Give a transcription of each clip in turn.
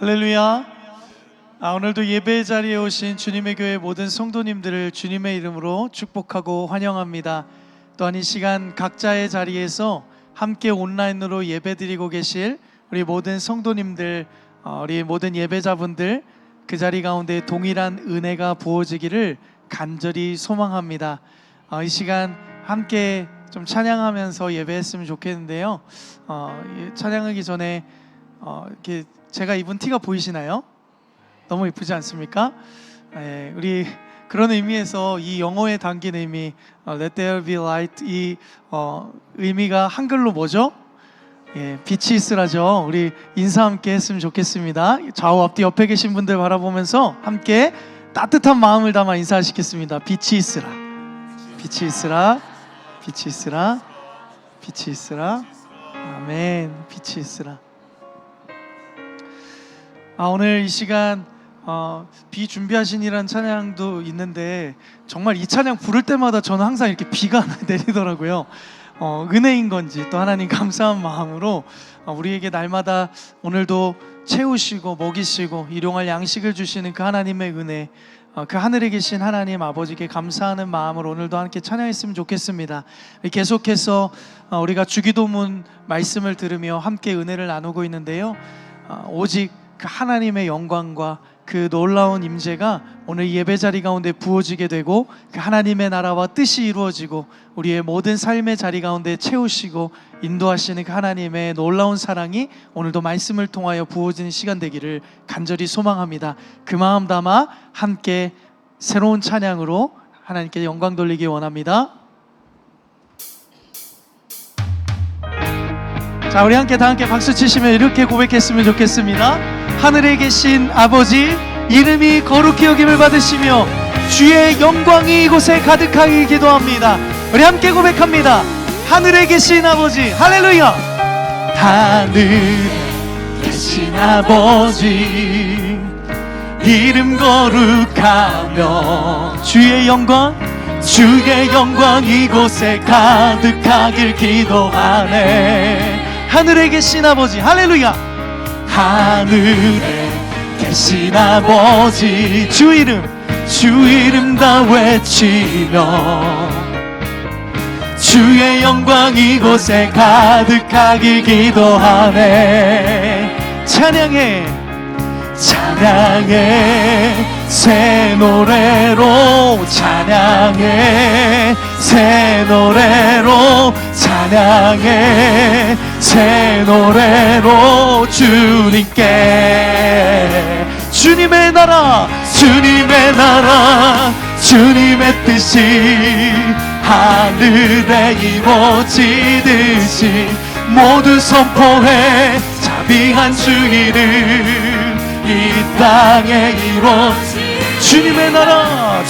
할렐루야. 오늘도 예배 자리에 오신 주님의 교회 모든 성도님들을 주님의 이름으로 축복하고 환영합니다. 또한 이 시간 각자의 자리에서 함께 온라인으로 예배드리고 계실 우리 모든 성도님들, 우리 모든 예배자분들, 그 자리 가운데 동일한 은혜가 부어지기를 간절히 소망합니다. 이 시간 함께 좀 찬양하면서 예배했으면 좋겠는데요. 찬양하기 전에 이렇게 제가 입은 티가 보이시나요? 너무 예쁘지 않습니까? 우리 그런 의미에서 이 영어에 담긴 의미 Let there be light, 이 의미가 한글로 뭐죠? 빛이 있으라죠. 우리 인사 함께 했으면 좋겠습니다. 좌우 앞뒤 옆에 계신 분들 바라보면서 함께 따뜻한 마음을 담아 인사하시겠습니다. 빛이 있으라, 빛이 있으라, 빛이 있으라, 빛이 있으라. 아멘. 빛이 있으라. 오늘 이 시간 비 준비하신이라는 찬양도 있는데 정말 이 찬양 부를 때마다 저는 항상 이렇게 비가 내리더라고요. 은혜인 건지 또 하나님 감사한 마음으로 우리에게 날마다 오늘도 채우시고 먹이시고 일용할 양식을 주시는 그 하나님의 은혜, 그 하늘에 계신 하나님 아버지께 감사하는 마음으로 오늘도 함께 찬양했으면 좋겠습니다. 계속해서 우리가 주기도문 말씀을 들으며 함께 은혜를 나누고 있는데요, 오직 그 하나님의 영광과 그 놀라운 임재가 오늘 예배자리 가운데 부어지게 되고 그 하나님의 나라와 뜻이 이루어지고 우리의 모든 삶의 자리 가운데 채우시고 인도하시는 그 하나님의 놀라운 사랑이 오늘도 말씀을 통하여 부어지는 시간 되기를 간절히 소망합니다. 그 마음 담아 함께 새로운 찬양으로 하나님께 영광 돌리기 원합니다. 자, 우리 함께 다 함께 박수 치시며 이렇게 고백했으면 좋겠습니다. 하늘에 계신 아버지, 이름이 거룩히 여김을 받으시며 주의 영광이 이곳에 가득하게 기도합니다. 우리 함께 고백합니다. 하늘에 계신 아버지, 할렐루야. 하늘에 계신 아버지, 이름 거룩하며 주의 영광 이곳에 가득하길 기도하네. 하늘에 계신 아버지, 할렐루야. 하늘에 계신 아버지, 주 이름 다 외치며 주의 영광 이곳에 가득하길 기도하네. 찬양해 새 노래로, 찬양해 새 노래로, 찬양해 새 노래로 주님께. 주님의 나라, 주님의 뜻이 하늘에 이루어지듯이 모두 선포해 자비한 주 이름 이 땅에 이루어지. 주님의 나라,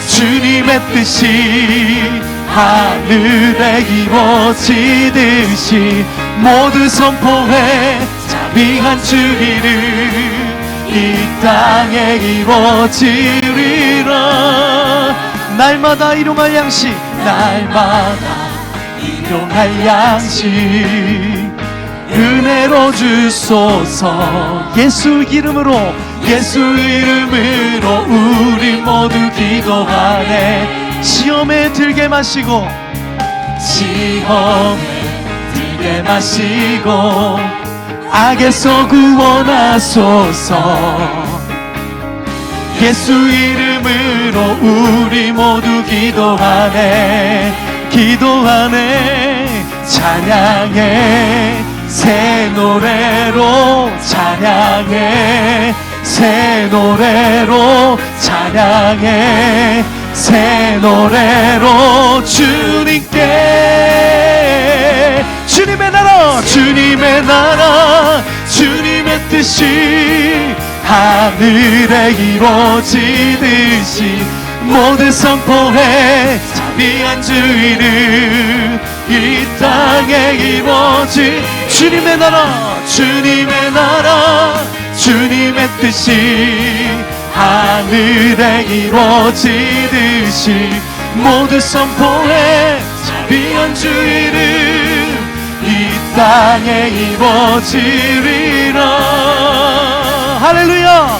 주님의 뜻이 하늘에 이루어지듯이 모두 선포해 자비한 주 이름 이 땅에 이루어지리라. 날마다 일용할 양식, 은혜로 주소서. 예수 이름으로 우리 모두 기도하네. 시험에 들게 마시고 악에서 구원하소서. 예수 이름으로 우리 모두 기도하네. 찬양해 새 노래로, 찬양해 새 노래로, 찬양해 새 노래로 주님께. 주님의 나라, 주님의 뜻이 하늘에 이루어지듯이 모두 선포해 자비한 주 이름 이 땅에 이루어지. 주님의 나라, 주님의 뜻이 하늘에 이루어지듯이 모두 선포해 자비한 주 이름 이 땅에 이루어지리라. 할렐루야.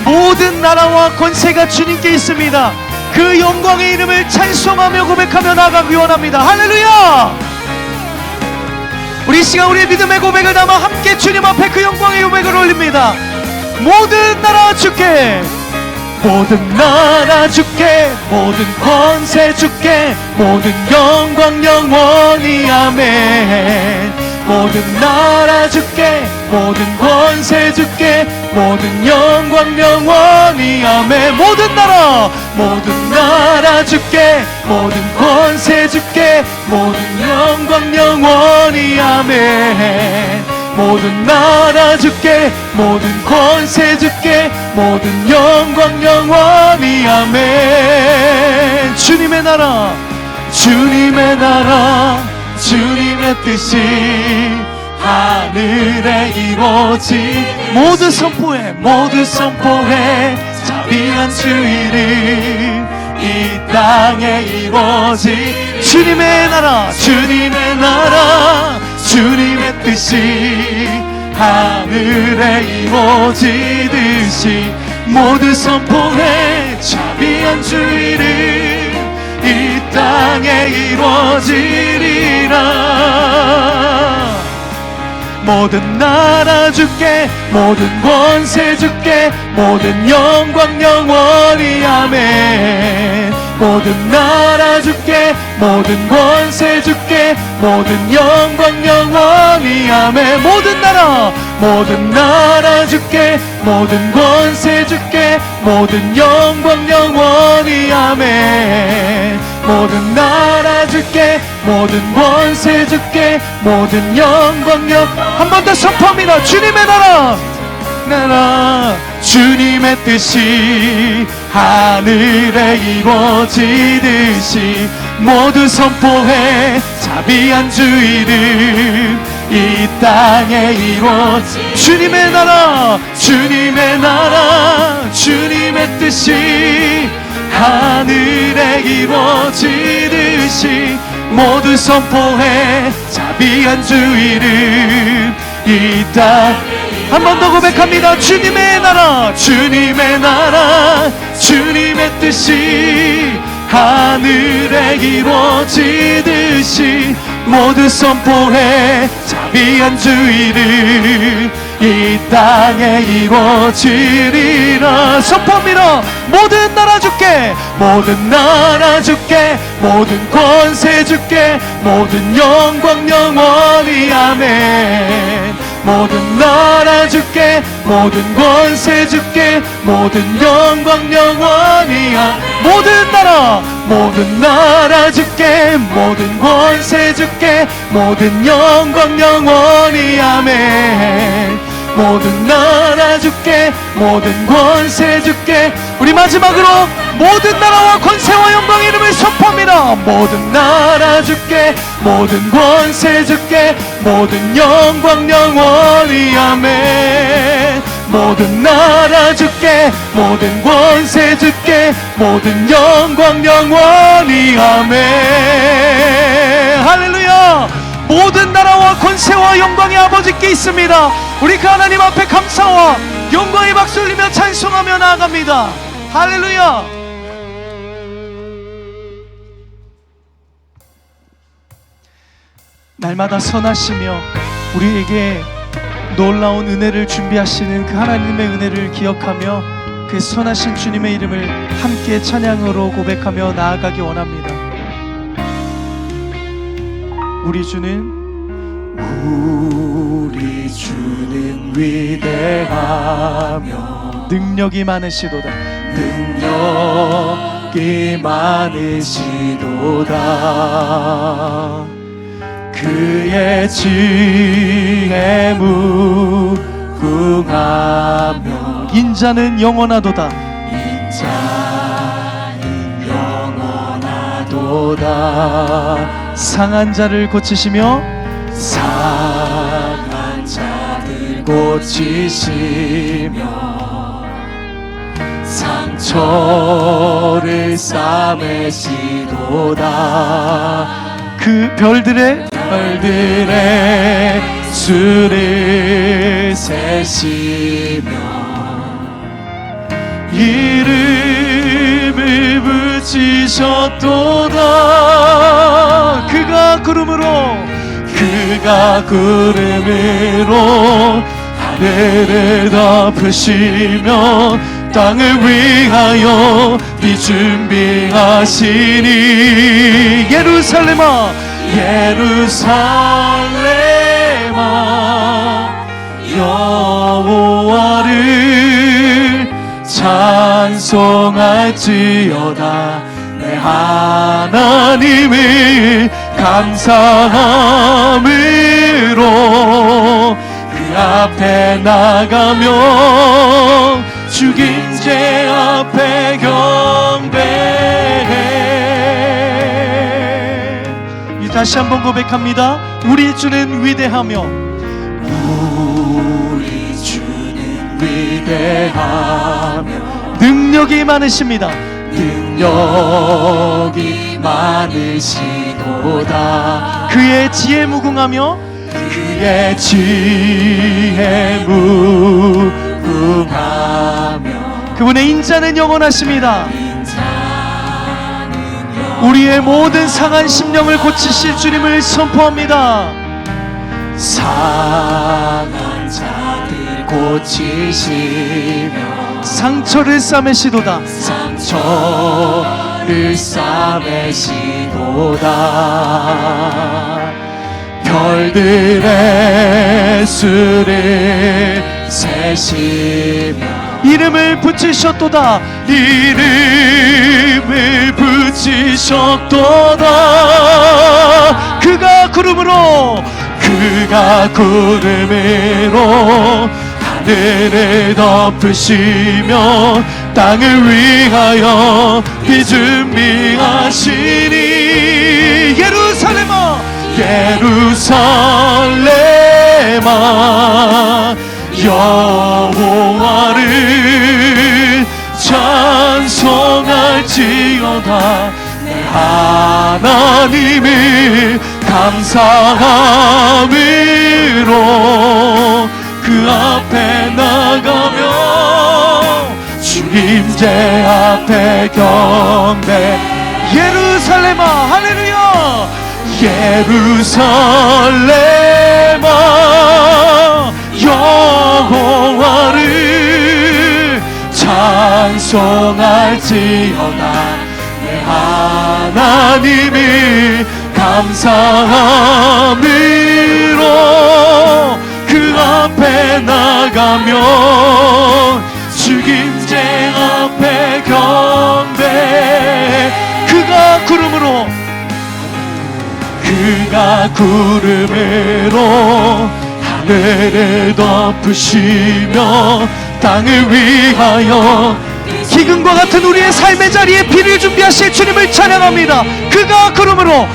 모든 나라와 권세가 주님께 있습니다. 그 영광의 이름을 찬송하며 고백하며 나아가기 원합니다. 할렐루야. 우리 시간 우리의 믿음의 고백을 담아 함께 주님 앞에 그 영광의 고백을 올립니다. 모든 나라 주께, 모든 나라 주께, 모든 권세 주께, 모든 영광 영원히 아멘. 모든 나라 주께, 모든 권세 주께, 모든 영광 영원히 아멘. 모든 나라 주께, 모든 권세 주께, 모든 영광 영원히 아멘. 모든 나라 주께, 모든 권세 주께, 모든 영광 영원히 아멘. 주님의 나라, 주님의 나라, 주님의 뜻이 하늘에 이루어지. 모두 선포해, 모두 선포해. 자비한 주 이름 이 땅에 이루어지. 주님의 나라, 주님의 나라, 주님의 뜻이 하늘에 이루어지듯이 모두 선포해. 자비한 주 이름 이 땅에 이루어지리라. 모든 나라 주께, 모든 권세 주께, 모든 영광 영원히 아멘. 모든 나라 주께, 모든 권세 주께, 모든 영광 영원히 아멘. 모든 나라 주께, 모든 권세 주께, 모든 영광 영원히 아멘. 모든 나라 주께, 모든 권세 주께, 모든 영광 한 번 더 선포합니다. 주님의 나라, 주님의 뜻이 하늘에 이루어지듯이 모두 선포해. 자비한 주 이름 이 땅에 이루어지. 주님의 나라, 주님의 나라, 주님의 뜻이 하늘에 이루어지듯이 모두 선포해. 자비한 주 이름 이 땅. 한 번 더 고백합니다. 주님의 나라, 주님의 나라, 주님의 뜻이 하늘에 이루어지듯이 모두 선포해. 자비한 주 이름 이 땅에 이루어지리라. 선포합니다. 모든 나라 주께, 모든 나라 주께, 모든 권세 주께, 모든 영광 영원히 아멘. 모든 나라 주께, 모든 권세 주께, 모든 영광 영원히 아멘. 모든 나라 주께, 모든 권세 주께, 모든 영광 영원히 아멘. 모든 나라 주께, 모든 권세 주께. 우리 마지막으로 모든 나라와 권세와 영광의 이름을 선포합니다. 모든 나라 주께, 모든 권세 주께, 모든 영광 영원히 아멘. 모든 나라 주께, 모든 권세 주께, 모든 영광 영원히 아멘. 할렐루야. 모든 나라와 권세와 영광의 아버지께 있습니다. 우리 그 하나님 앞에 감사와 영광의 박수 올리며 찬송하며 나아갑니다. 할렐루야. 날마다 선하시며 우리에게 놀라운 은혜를 준비하시는 그 하나님의 은혜를 기억하며 그 선하신 주님의 이름을 함께 찬양으로 고백하며 나아가기 원합니다. 우리 주는 위대하며 능력이 많으시도다. 능력이 많으시도다. 그의 지혜 무궁하며 인자는 영원하도다. 인자는 영원하도다. 상한 자를 고치시며 상한 자를 고치시며 상처를 싸매시도다. 그 별들의 별들의 수를 세시며 이름을 붙이셨도다. 그가 구름으로 하늘을 덮으시며 땅을 위하여 비 준비하시니 예루살렘아 여호와를 찬송할지어다. 내 하나님을 감사함으로 그 앞에 나가며 죽인 죄 앞에 경배해. 다시 한번 고백합니다. 우리 주는 위대하며 우리 주는 위대하며 능력이 많으십니다. 능력이 많으시도다. 그의 지혜 무궁하며 그의 지혜 무궁하며 그분의 인자는 영원하십니다. 우리의 모든 상한 심령을 고치실 주님을 선포합니다. 상한 자들 고치시며 상처를 싸매시도다. 상처를 싸매시도다. 별들의 수를 세시며 이름을 붙이셨도다. 이름을 붙이셨도다. 그가 구름으로 하늘을 덮으시며 땅을 위하여 비 준비하시니 예루살렘아 여호와를 찬송할지어다. 내 하나님을 감사함으로 그 앞에 나가며 주님제 앞에 경배. 예루살렘아 할렐루야. 예루살렘아 여호와를 찬송할지어다. 내 하나님을 감사함으로 그 앞에 나가며 죽임제 앞에 경배. 그가 구름으로 하늘을 덮으시며 땅을 위하여 기근과 같은 우리의 삶의 자리에 비를 준비하실 주님을 찬양합니다. 그가 구름으로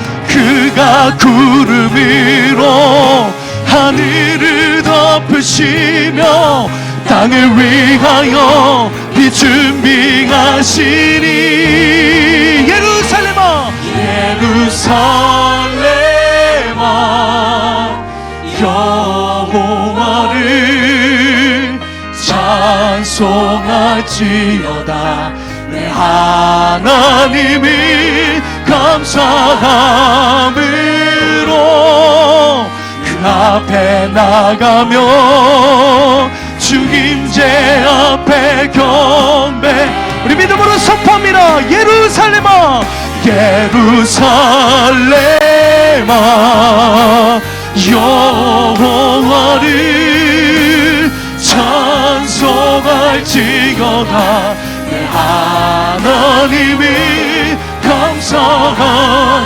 하늘을 덮으시며 땅을 위하여 비 준비하시니 예루살렘아 여호와를 찬송할지어다. 내 하나님을 감사함으로 그 앞에 나가며 죽임제 앞에 경배. 우리 믿음으로 선포합니다. 예루살렘아 여호와를 찬송할지어다. 내 하나님을 감사함.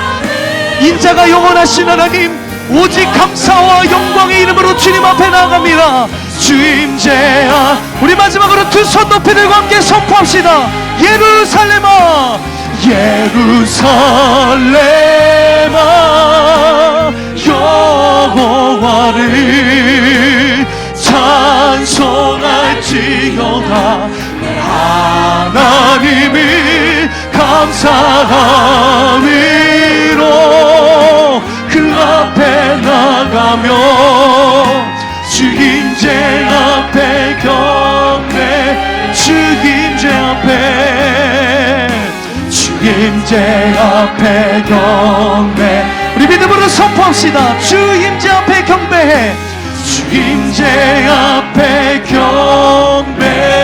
인자가 영원하신 하나님 오직 감사와 영광의 이름으로 주님 앞에 나아갑니다. 주임제야. 우리 마지막으로 두 손 높이 들고 함께 선포합시다. 예루살렘아 여호와를 찬송할지어다. 내 하나님을 감사함으로 그 앞에 임재 앞에 경배, 주 임재 앞에, 주 임재 앞에 경배. 우리 믿음으로 선포합시다. 주 임재 앞에 경배해, 주 임재 앞에 경배해.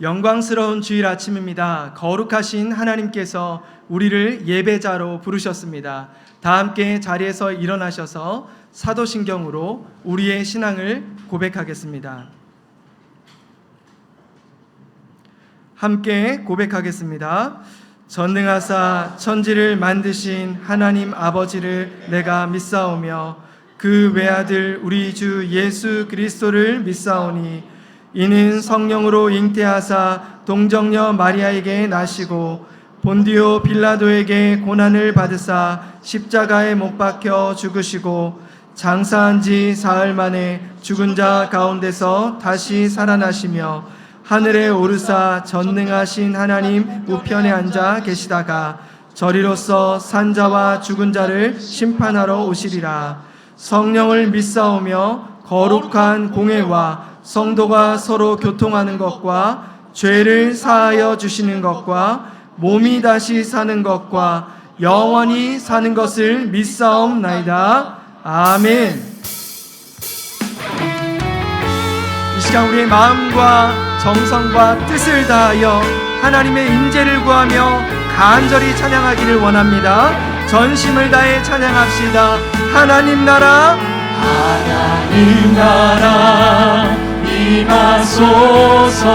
영광스러운 주일 아침입니다. 거룩하신 하나님께서 우리를 예배자로 부르셨습니다. 다 함께 자리에서 일어나셔서 사도신경으로 우리의 신앙을 고백하겠습니다. 함께 고백하겠습니다. 전능하사 천지를 만드신 하나님 아버지를 내가 믿사오며 그 외아들 우리 주 예수 그리스도를 믿사오니 이는 성령으로 잉태하사 동정녀 마리아에게 나시고 본디오 빌라도에게 고난을 받으사 십자가에 못 박혀 죽으시고 장사한 지 사흘 만에 죽은 자 가운데서 다시 살아나시며 하늘에 오르사 전능하신 하나님 우편에 앉아 계시다가 저리로서 산자와 죽은 자를 심판하러 오시리라. 성령을 믿사오며 거룩한 공회와 성도가 서로 교통하는 것과 죄를 사하여 주시는 것과 몸이 다시 사는 것과 영원히 사는 것을 믿사옵나이다. 아멘. 이 시간 우리의 마음과 정성과 뜻을 다하여 하나님의 인재를 구하며 간절히 찬양하기를 원합니다. 전심을 다해 찬양합시다. 하나님 나라, 하나님 나라 임하소서.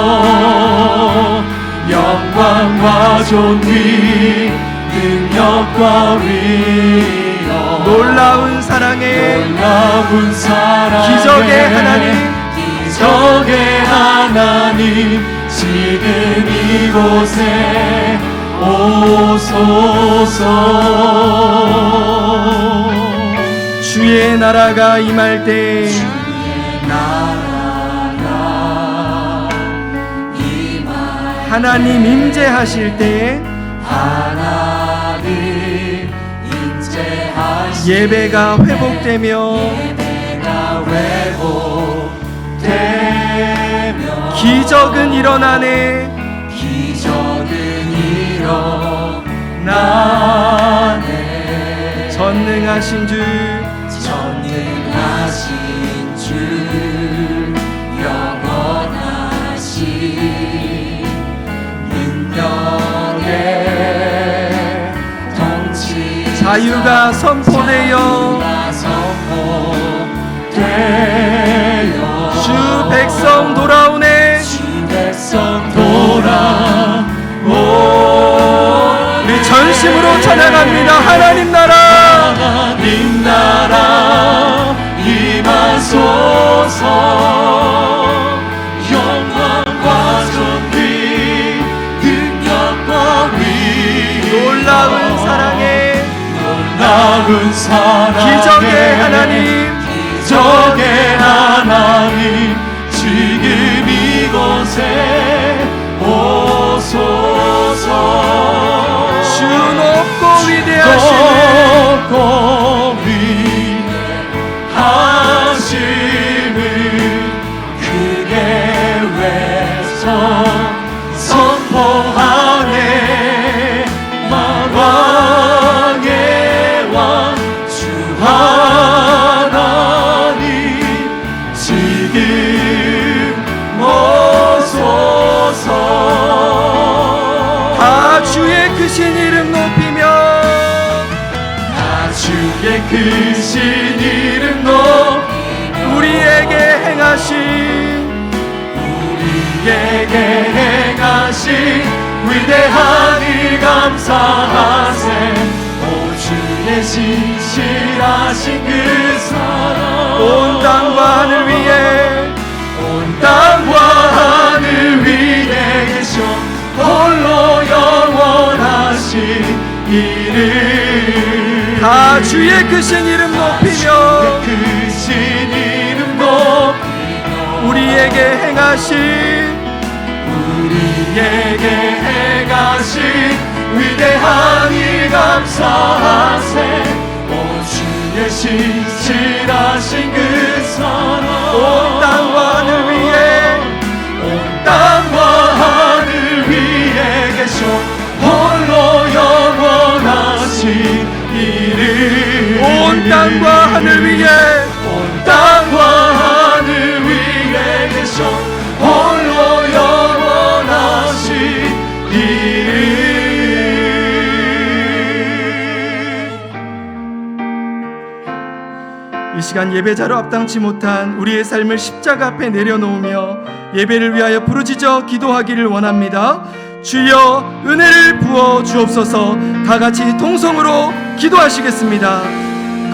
영광과 존귀 능력과 위엄, 놀라운 사랑의 기적의 하나님, 기적의 하나님 지금 이곳에 오소서. 주의 나라가 임할 때 하나님 임재하실 때 예배가 회복되며 기적은 일어나네. 전능하신 주, 영원하신 능력의 통치, 자유가 선포되어 주 백성 돌아오네. 우리 전심으로 찬양합니다. 하나님 나라 임하소서. 영광과 존귀 능력과 위엄, 놀라운 사랑의 기적의 하나님 지금 이곳에 오소서. 주 높고 위대하시네. 위대하심을 크게 외쳐 선포하네. 왕의 왕 주 하나님 지금 오소서. 다 주의 크신 이름 높이며, 다 주의 크신 이름 높이며 우리에게 행하신 위대한 일 감사하세. 오 주의 진실하신 그 사랑, 온 땅과 하늘 위에 계셔 홀로 영원하신 이름. 다 주의 크신 이름 높이며 우리에게 행하신 위대한 일 감사하세. 위해 신실하신 그 선언 온 땅과 하늘 위에 온 땅과 하늘 위에 계셔 홀로 영원하신 이름 온 땅과 하늘 위에 온 땅과 하늘 위에 계셔 홀로 영원하신 이름 이 시간 예배자로 앞당치 못한 우리의 삶을 십자가 앞에 내려놓으며 예배를 위하여 부르짖어 기도하기를 원합니다. 주여 은혜를 부어 주옵소서. 다 같이 통성으로 기도하시겠습니다.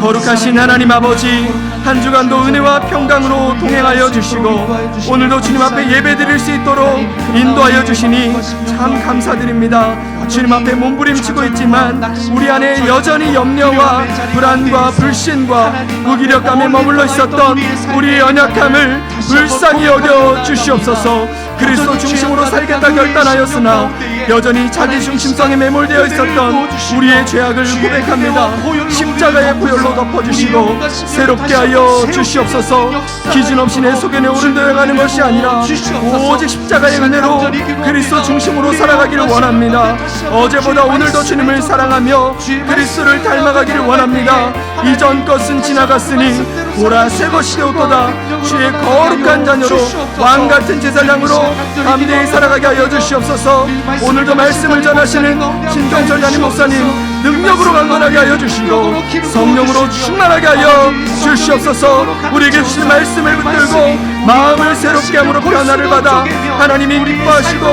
거룩하신 하나님 아버지, 한 주간도 은혜와 평강으로 동행하여 주시고 오늘도 주님 앞에 예배 드릴 수 있도록 인도하여 주시니 참 감사드립니다. 주님 앞에 몸부림치고 있지만 우리 안에 여전히 염려와 불안과 불신과 무기력감에 머물러 있었던 우리의 연약함을 불쌍히 여겨 주시옵소서. 그리스도 중심으로 살겠다 결단하였으나 여전히 자기 중심성에 매몰되어 있었던 우리의 죄악을 고백합니다. 십자가의 보혈로 덮어주시고 새롭게 하여 주시옵소서. 기준 없이 내 속에 내 오른도에 가는 것이 아니라 오직 십자가의 은혜로 그리스도 중심으로 살아가기를 원합니다. 어제보다 오늘도 주님을 사랑하며 그리스도를 닮아가기를 원합니다. 이전 것은 지나갔으니 보라 새 것이 되었도다. 주의 거룩한 자녀로 왕같은 제사장으로 담대히 살아가게 하여 주시옵소서. 오늘도 말씀을 전하시는 신정철 담임 목사님 능력으로 강건하게 하여 주시고 성령으로 충만하게 하여 주시옵소서. 우리에게 주신 말씀을 붙들고 마음을 새롭게 함으로 변화를 받아 하나님이 기뻐하시고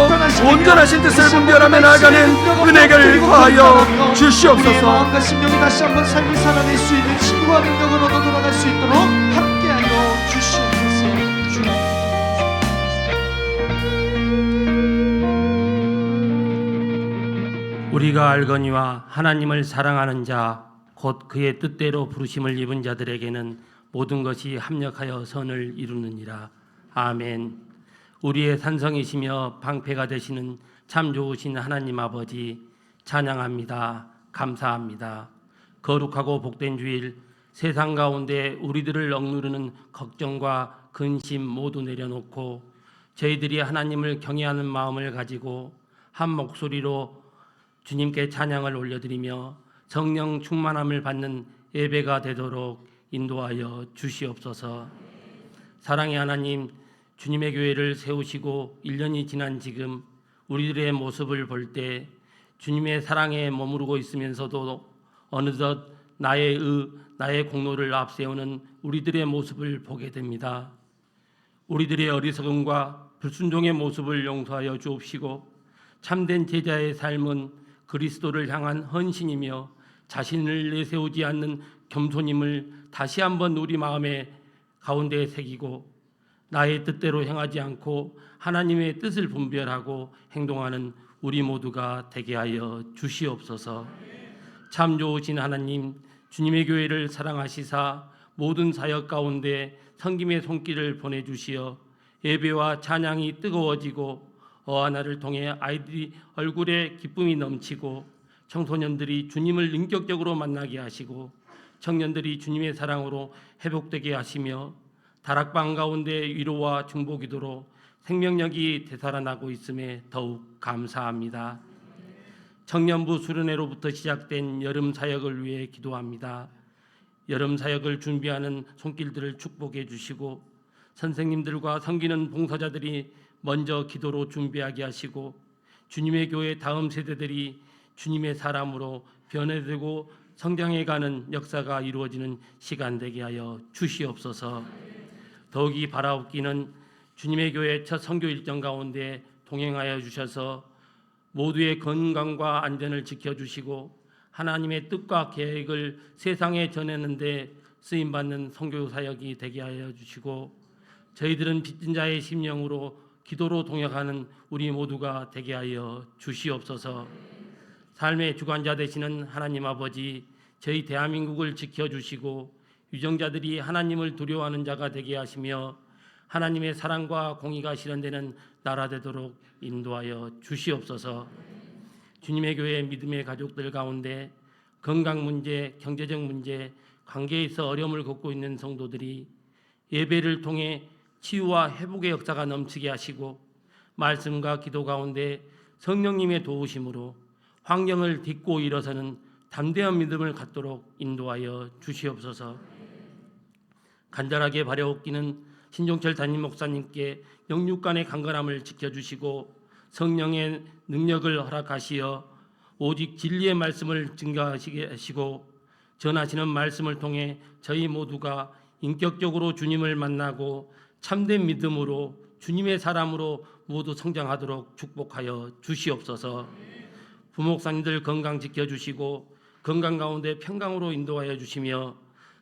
온전하신 뜻을 분별하며 나아가는 은혜를 더하여 주시옵소서. 마음과 심령이 다시 한번 삶을 살아낼 수 있는 힘과 능력을 얻어 돌아갈 수 있도록 함께하여 주시옵소서. 우리가 알거니와 하나님을 사랑하는 자 곧 그의 뜻대로 부르심을 입은 자들에게는 모든 것이 합력하여 선을 이루느니라. 아멘. 우리의 산성이시며 방패가 되시는 참 좋으신 하나님 아버지 찬양합니다. 감사합니다. 거룩하고 복된 주일, 세상 가운데 우리들을 억누르는 걱정과 근심 모두 내려놓고 저희들이 하나님을 경외하는 마음을 가지고 한 목소리로 주님께 찬양을 올려드리며 성령 충만함을 받는 예배가 되도록 인도하여 주시옵소서. 사랑의 하나님, 주님의 교회를 세우시고 1년이 지난 지금 우리들의 모습을 볼 때 주님의 사랑에 머무르고 있으면서도 어느덧 나의 공로를 앞세우는 우리들의 모습을 보게 됩니다. 우리들의 어리석음과 불순종의 모습을 용서하여 주옵시고 참된 제자의 삶은 그리스도를 향한 헌신이며 자신을 내세우지 않는 겸손임을 다시 한번 우리 마음의 가운데에 새기고 나의 뜻대로 행하지 않고 하나님의 뜻을 분별하고 행동하는 우리 모두가 되게 하여 주시옵소서. 참 좋으신 하나님, 주님의 교회를 사랑하시사 모든 사역 가운데 섬김의 손길을 보내주시어 예배와 찬양이 뜨거워지고 어하나를 통해 아이들이 얼굴에 기쁨이 넘치고 청소년들이 주님을 인격적으로 만나게 하시고 청년들이 주님의 사랑으로 회복되게 하시며 다락방 가운데 위로와 중보 기도로 생명력이 되살아나고 있음에 더욱 감사합니다. 청년부 수련회로부터 시작된 여름 사역을 위해 기도합니다. 여름 사역을 준비하는 손길들을 축복해 주시고 선생님들과 섬기는 봉사자들이 먼저 기도로 준비하게 하시고 주님의 교회 다음 세대들이 주님의 사람으로 변해되고 성장해가는 역사가 이루어지는 시간 되게 하여 주시옵소서. 더욱이 바라옵기는 주님의 교회 첫 선교 일정 가운데 동행하여 주셔서 모두의 건강과 안전을 지켜주시고 하나님의 뜻과 계획을 세상에 전하는 데 쓰임받는 선교 사역이 되게 하여 주시고 저희들은 빚진 자의 심령으로 기도로 동역하는 우리 모두가 되게 하여 주시옵소서. 삶의 주관자 되시는 하나님 아버지, 저희 대한민국을 지켜주시고 유정자들이 하나님을 두려워하는 자가 되게 하시며 하나님의 사랑과 공의가 실현되는 나라 되도록 인도하여 주시옵소서. 주님의 교회 믿음의 가족들 가운데 건강 문제, 경제적 문제, 관계에서 어려움을 겪고 있는 성도들이 예배를 통해 치유와 회복의 역사가 넘치게 하시고 말씀과 기도 가운데 성령님의 도우심으로 환경을 딛고 일어서는 담대한 믿음을 갖도록 인도하여 주시옵소서. 간절하게 바라옵기는 신종철 담임 목사님께 영육간의 강건함을 지켜주시고 성령의 능력을 허락하시어 오직 진리의 말씀을 증거하시게 하시고 전하시는 말씀을 통해 저희 모두가 인격적으로 주님을 만나고 참된 믿음으로 주님의 사람으로 모두 성장하도록 축복하여 주시옵소서. 부목사님들 건강 지켜주시고 건강 가운데 평강으로 인도하여 주시며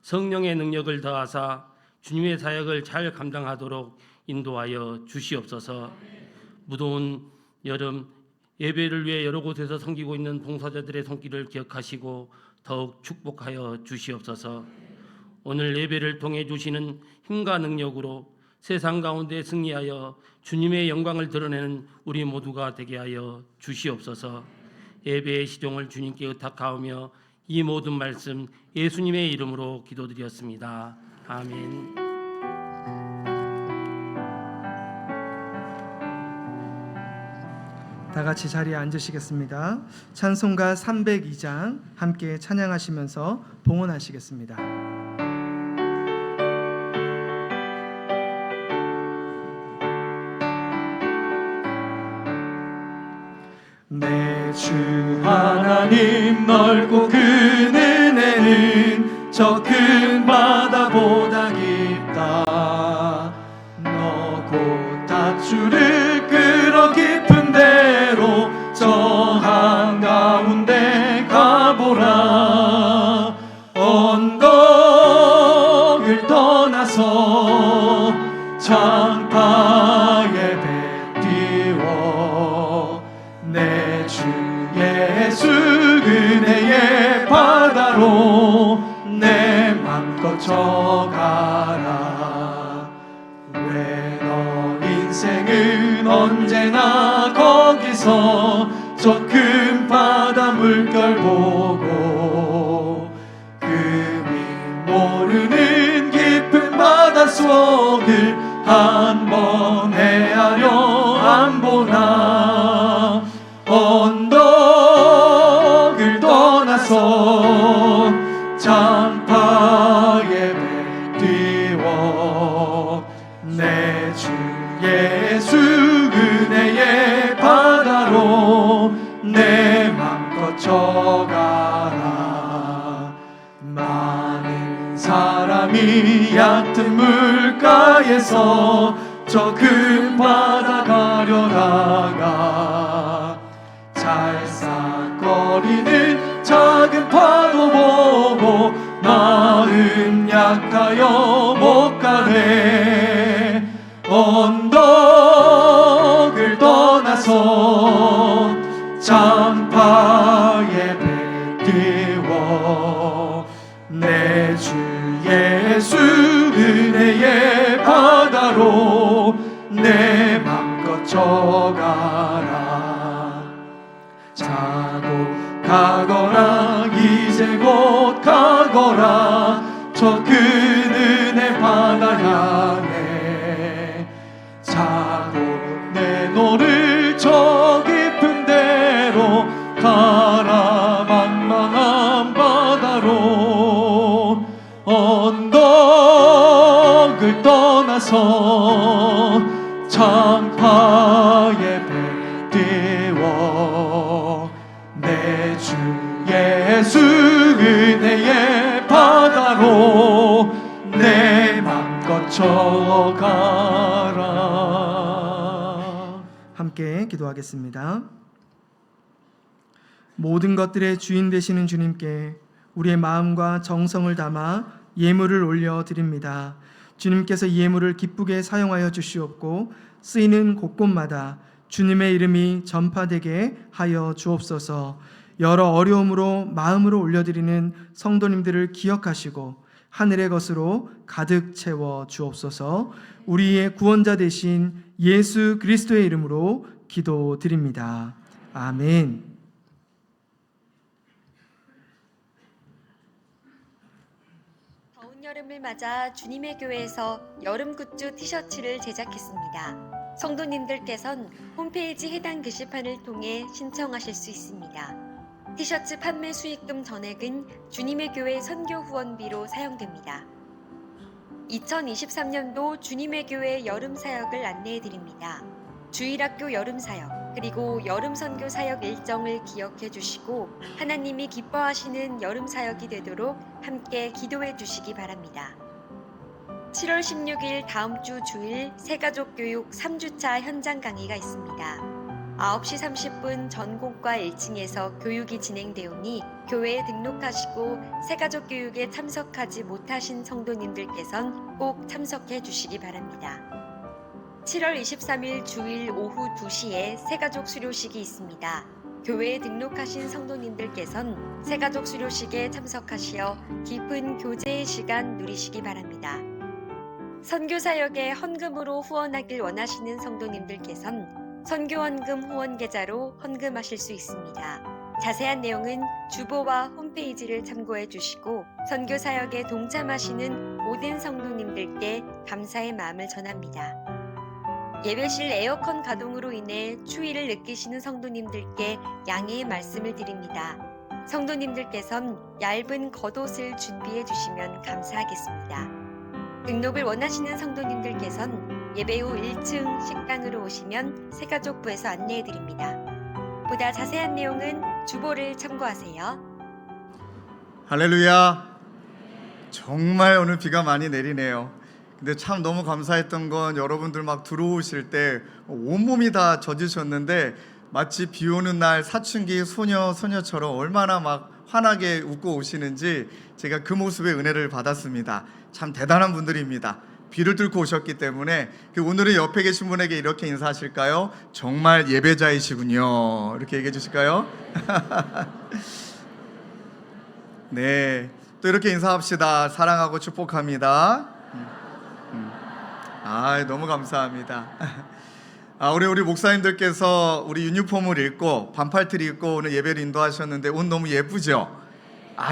성령의 능력을 더하사 주님의 사역을 잘 감당하도록 인도하여 주시옵소서. 무더운 여름 예배를 위해 여러 곳에서 섬기고 있는 봉사자들의 손길을 기억하시고 더욱 축복하여 주시옵소서. 오늘 예배를 통해 주시는 힘과 능력으로 세상 가운데 승리하여 주님의 영광을 드러내는 우리 모두가 되게 하여 주시옵소서. 예배의 시종을 주님께 의탁하오며 이 모든 말씀 예수님의 이름으로 기도드렸습니다. 아멘. 다 같이 자리에 앉으시겠습니다. 찬송가 302장 함께 찬양하시면서 봉헌하시겠습니다. 내 주 하나님 넓고 큰 은혜는 저 큰 바다보다 깊다. 너 곧 닷줄을 끌어 깊은 데로 저 한가운데 가보라. 언덕을 떠나서 장파에 배 띄워 내 주 예수 은혜의 바다로 내 맘껏 져가라. 왜 너 인생은 언제나 거기서 저 큰 바다 물결 보고 그 위 모르는 깊은 바닷속을 한번 헤아려 안 보나. 언덕을 떠나서 장파에 배 띄워 내 주 예수 은혜의 바다로 내 맘껏 져가라. 많은 사람이 얕은 물가에서 저 큰 바다 가려다가 찰싹거리는 작은 파도 보고 마음 약하여 못 가네. 언덕을 떠나서 장파에 배 띄워 내 주 예수 은혜의 바다로 내 맘껏 져가라. 자고 가거라 이제 곧 가거라 저 큰 은혜 바다 향해. 자고 내 너를 저 깊은 데로 가라. 망망한 바다로 언덕을 떠나서 장파에 배 띄워 내 주 예수 은혜의 바다로 내 맘껏 져가라. 함께 기도하겠습니다. 모든 것들의 주인 되시는 주님께 우리의 마음과 정성을 담아 예물을 올려드립니다. 주님께서 이 예물을 기쁘게 사용하여 주시옵고 쓰이는 곳곳마다 주님의 이름이 전파되게 하여 주옵소서. 여러 어려움으로 마음으로 올려드리는 성도님들을 기억하시고 하늘의 것으로 가득 채워 주옵소서. 우리의 구원자 되신 예수 그리스도의 이름으로 기도드립니다. 아멘. 더운 여름을 맞아 주님의 교회에서 여름 굿즈 티셔츠를 제작했습니다. 성도님들께선 홈페이지 해당 게시판을 통해 신청하실 수 있습니다. 티셔츠 판매 수익금 전액은 주님의 교회 선교 후원비로 사용됩니다. 2023년도 주님의 교회 여름 사역을 안내해 드립니다. 주일학교 여름 사역, 그리고 여름 선교 사역 일정을 기억해 주시고 하나님이 기뻐하시는 여름 사역이 되도록 함께 기도해 주시기 바랍니다. 7월 16일 다음 주 주일 새가족 교육 3주차 현장 강의가 있습니다. 9시 30분 전공과 1층에서 교육이 진행되오니 교회에 등록하시고 새가족 교육에 참석하지 못하신 성도님들께선 꼭 참석해 주시기 바랍니다. 7월 23일 주일 오후 2시에 새가족 수료식이 있습니다. 교회에 등록하신 성도님들께선 새가족 수료식에 참석하시어 깊은 교제의 시간 누리시기 바랍니다. 선교사역에 헌금으로 후원하길 원하시는 성도님들께선 선교헌금 후원계좌로 헌금하실 수 있습니다. 자세한 내용은 주보와 홈페이지를 참고해 주시고 선교사역에 동참하시는 모든 성도님들께 감사의 마음을 전합니다. 예배실 에어컨 가동으로 인해 추위를 느끼시는 성도님들께 양해의 말씀을 드립니다. 성도님들께선 얇은 겉옷을 준비해 주시면 감사하겠습니다. 등록을 원하시는 성도님들께선 예배 후 1층 식당으로 오시면 새가족부에서 안내해 드립니다. 보다 자세한 내용은 주보를 참고하세요. 할렐루야. 정말 오늘 비가 많이 내리네요. 근데 참 너무 감사했던 건 여러분들 막 들어오실 때 온몸이 다 젖으셨는데 마치 비 오는 날 사춘기 소녀처럼 얼마나 막 환하게 웃고 오시는지 제가 그 모습의 은혜를 받았습니다. 참 대단한 분들입니다. 비를 뚫고 오셨기 때문에 오늘은 옆에 계신 분에게 이렇게 인사하실까요? 정말 예배자이시군요. 이렇게 얘기해 주실까요? 네, 또 이렇게 인사합시다. 사랑하고 축복합니다. 너무 감사합니다. 우리 목사님들께서 우리 유니폼을 입고 반팔티를 입고 오늘 예배를 인도하셨는데 옷 너무 예쁘죠?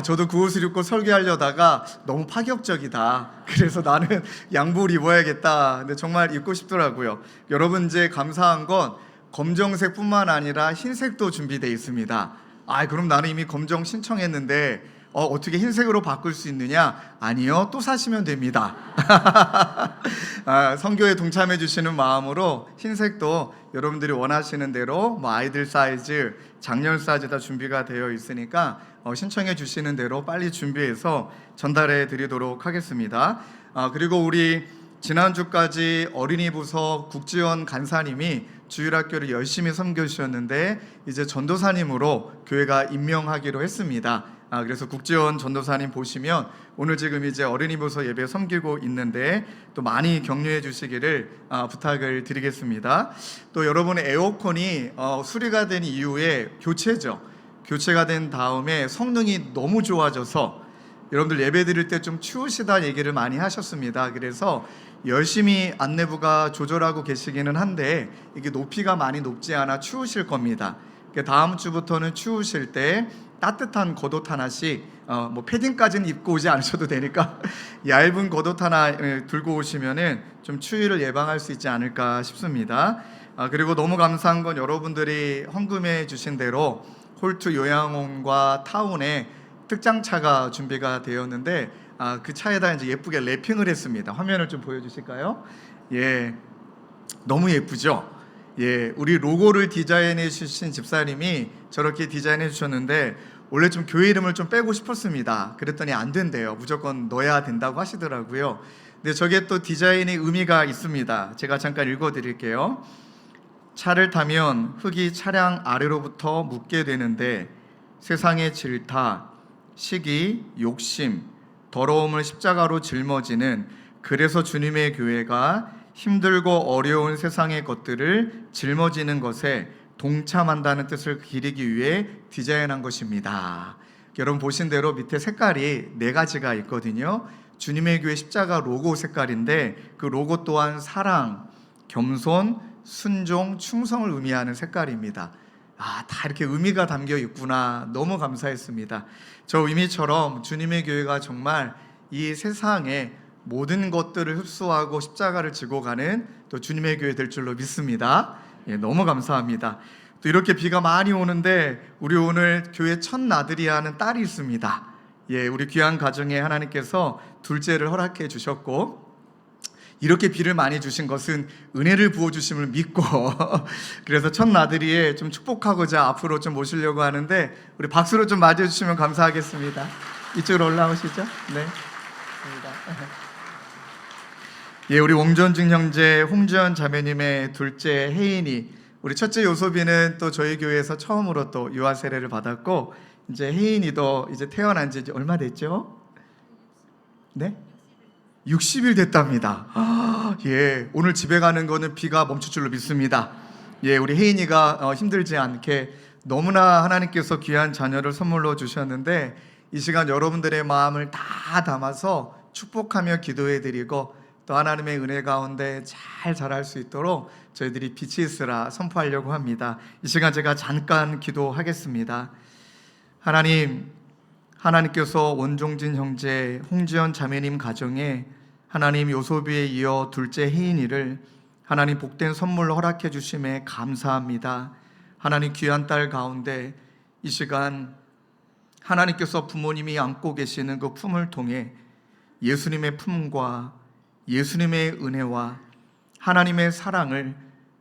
저도 그 옷을 입고 설교하려다가 너무 파격적이다. 그래서 나는 양복을 입어야겠다. 근데 정말 입고 싶더라고요. 여러분, 이제 감사한 건 검정색뿐만 아니라 흰색도 준비되어 있습니다. 그럼 나는 이미 검정 신청했는데 어떻게 흰색으로 바꿀 수 있느냐? 아니요, 또 사시면 됩니다. 선교에 동참해 주시는 마음으로 흰색도 여러분들이 원하시는 대로 아이들 사이즈, 장년 사이즈 다 준비가 되어 있으니까 신청해 주시는 대로 빨리 준비해서 전달해 드리도록 하겠습니다. 그리고 우리 지난주까지 어린이 부서 국지원 간사님이 주일학교를 열심히 섬겨주셨는데 이제 전도사님으로 교회가 임명하기로 했습니다. 그래서 국지원 전도사님 보시면 오늘 지금 이제 어린이 부서 예배 섬기고 있는데 또 많이 격려해 주시기를 부탁을 드리겠습니다. 또 여러분의 에어컨이 수리가 된 이후에 교체가 된 다음에 성능이 너무 좋아져서 여러분들 예배 드릴 때 좀 추우시다 얘기를 많이 하셨습니다. 그래서 열심히 안내부가 조절하고 계시기는 한데 이게 높이가 많이 높지 않아 추우실 겁니다. 다음 주부터는 추우실 때 따뜻한 겉옷 하나씩 패딩까지는 입고 오지 않으셔도 되니까 얇은 겉옷 하나 들고 오시면은 좀 추위를 예방할 수 있지 않을까 싶습니다. 그리고 너무 감사한 건 여러분들이 헌금해 주신 대로 홀트 요양원과 타운에 특장차가 준비가 되었는데 그 차에다 이제 예쁘게 랩핑을 했습니다. 화면을 좀 보여주실까요? 예, 너무 예쁘죠? 예, 우리 로고를 디자인해 주신 집사님이 저렇게 디자인해 주셨는데 원래 좀 교회 이름을 좀 빼고 싶었습니다. 그랬더니 안 된대요. 무조건 넣어야 된다고 하시더라고요. 근데 저게 또 디자인의 의미가 있습니다. 제가 잠깐 읽어 드릴게요. 차를 타면 흙이 차량 아래로부터 묻게 되는데 세상의 질타, 시기, 욕심, 더러움을 십자가로 짊어지는 그래서 주님의 교회가 힘들고 어려운 세상의 것들을 짊어지는 것에 동참한다는 뜻을 기리기 위해 디자인한 것입니다. 여러분 보신 대로 밑에 색깔이 4가지가 있거든요. 주님의 교회 십자가 로고 색깔인데 그 로고 또한 사랑, 겸손, 순종, 충성을 의미하는 색깔입니다. 다 이렇게 의미가 담겨 있구나. 너무 감사했습니다. 저 의미처럼 주님의 교회가 정말 이 세상의 모든 것들을 흡수하고 십자가를 지고 가는 또 주님의 교회 될 줄로 믿습니다. 예, 너무 감사합니다. 또 이렇게 비가 많이 오는데 우리 오늘 교회 첫 나들이 하는 딸이 있습니다. 예, 우리 귀한 가정에 하나님께서 둘째를 허락해 주셨고, 이렇게 비를 많이 주신 것은 은혜를 부어주심을 믿고 그래서 첫 나들이에 좀 축복하고자 앞으로 좀 모시려고 하는데, 우리 박수로 좀 맞이해주시면 감사하겠습니다. 이쪽으로 올라오시죠. 네, 예, 우리 옹전중 형제 홍주연 자매님의 둘째 혜인이, 우리 첫째 요소비는 또 저희 교회에서 처음으로 또 유아 세례를 받았고, 이제 혜인이도 이제 태어난 지 이제 얼마 됐죠? 네? 60일 됐답니다. 예, 오늘 집에 가는 거는 비가 멈출 줄로 믿습니다. 예, 우리 혜인이가 힘들지 않게 너무나 하나님께서 귀한 자녀를 선물로 주셨는데, 이 시간 여러분들의 마음을 다 담아서 축복하며 기도해드리고 또 하나님의 은혜 가운데 잘 자랄 수 있도록 저희들이 빛이 있으라 선포하려고 합니다. 이 시간 제가 잠깐 기도하겠습니다. 하나님께서 원종진 형제, 홍지연 자매님 가정에 하나님 요소비에 이어 둘째 혜인이를 하나님 복된 선물로 허락해 주심에 감사합니다. 하나님 귀한 딸 가운데 이 시간 하나님께서 부모님이 안고 계시는 그 품을 통해 예수님의 품과 예수님의 은혜와 하나님의 사랑을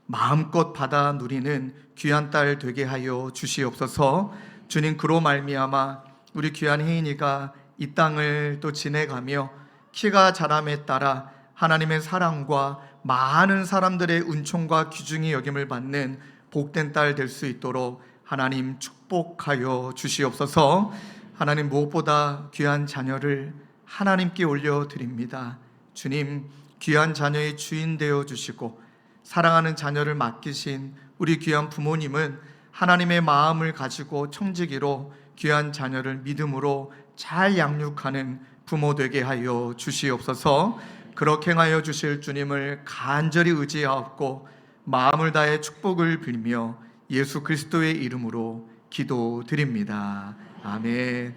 마음껏 받아 누리는 귀한 딸 되게 하여 주시옵소서. 주님, 그로 말미암아 우리 귀한 혜인이가 이 땅을 또 지내가며 키가 자람에 따라 하나님의 사랑과 많은 사람들의 은총과 귀중히 여김을 받는 복된 딸 될 수 있도록 하나님 축복하여 주시옵소서. 하나님, 무엇보다 귀한 자녀를 하나님께 올려드립니다. 주님, 귀한 자녀의 주인 되어 주시고 사랑하는 자녀를 맡기신 우리 귀한 부모님은 하나님의 마음을 가지고 청지기로 귀한 자녀를 믿음으로 잘 양육하는 부모 되게 하여 주시옵소서. 그렇게 행하여 주실 주님을 간절히 의지하옵고 마음을 다해 축복을 빌며 예수 그리스도의 이름으로 기도드립니다. 아멘.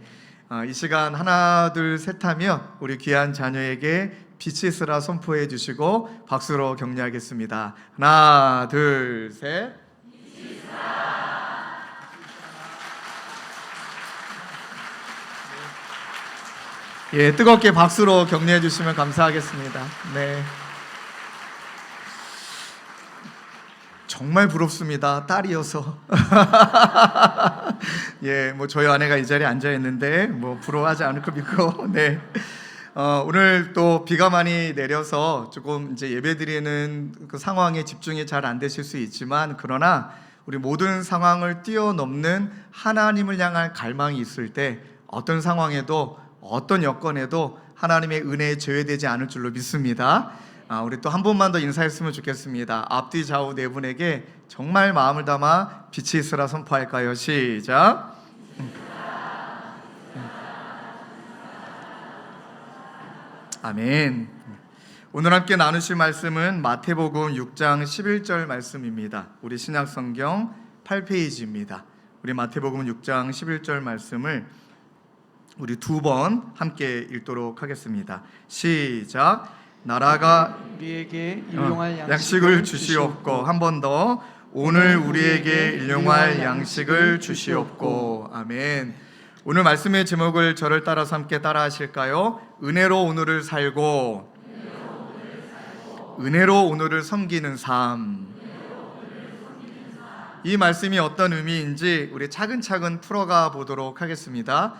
이 시간 하나 둘 셋 하면 우리 귀한 자녀에게 빛이 있으라 선포해 주시고 박수로 격려하겠습니다. 하나 둘 셋. 예, 뜨겁게 박수로 격려해 주시면 감사하겠습니다. 네. 정말 부럽습니다. 딸이어서. 예, 뭐 저희 아내가 이 자리에 앉아 있는데 뭐 부러워하지 않을 거 믿고. 네. 오늘 또 비가 많이 내려서 조금 이제 예배드리는 그 상황에 집중이 잘 안 되실 수 있지만, 그러나 우리 모든 상황을 뛰어넘는 하나님을 향한 갈망이 있을 때 어떤 상황에도 어떤 여건에도 하나님의 은혜에 제외되지 않을 줄로 믿습니다. 우리 또 한 번만 더 인사했으면 좋겠습니다. 앞뒤 좌우 네 분에게 정말 마음을 담아 빛이 있으라 선포할까요? 시작. 아멘. 오늘 함께 나누실 말씀은 마태복음 6장 11절 말씀입니다. 우리 신약성경 8페이지입니다. 우리 마태복음 6장 11절 말씀을 우리 두 번 함께 읽도록 하겠습니다. 시작. 나라가 우리에게 일용할 양식을 주시옵고, 한 번 더. 오늘 우리에게 일용할 양식을 주시옵고. 아멘. 오늘 말씀의 제목을 저를 따라서 함께 따라하실까요? 은혜로 오늘을 살고 은혜로 오늘을 섬기는 삶. 이 말씀이 어떤 의미인지 우리 차근차근 풀어가 보도록 하겠습니다.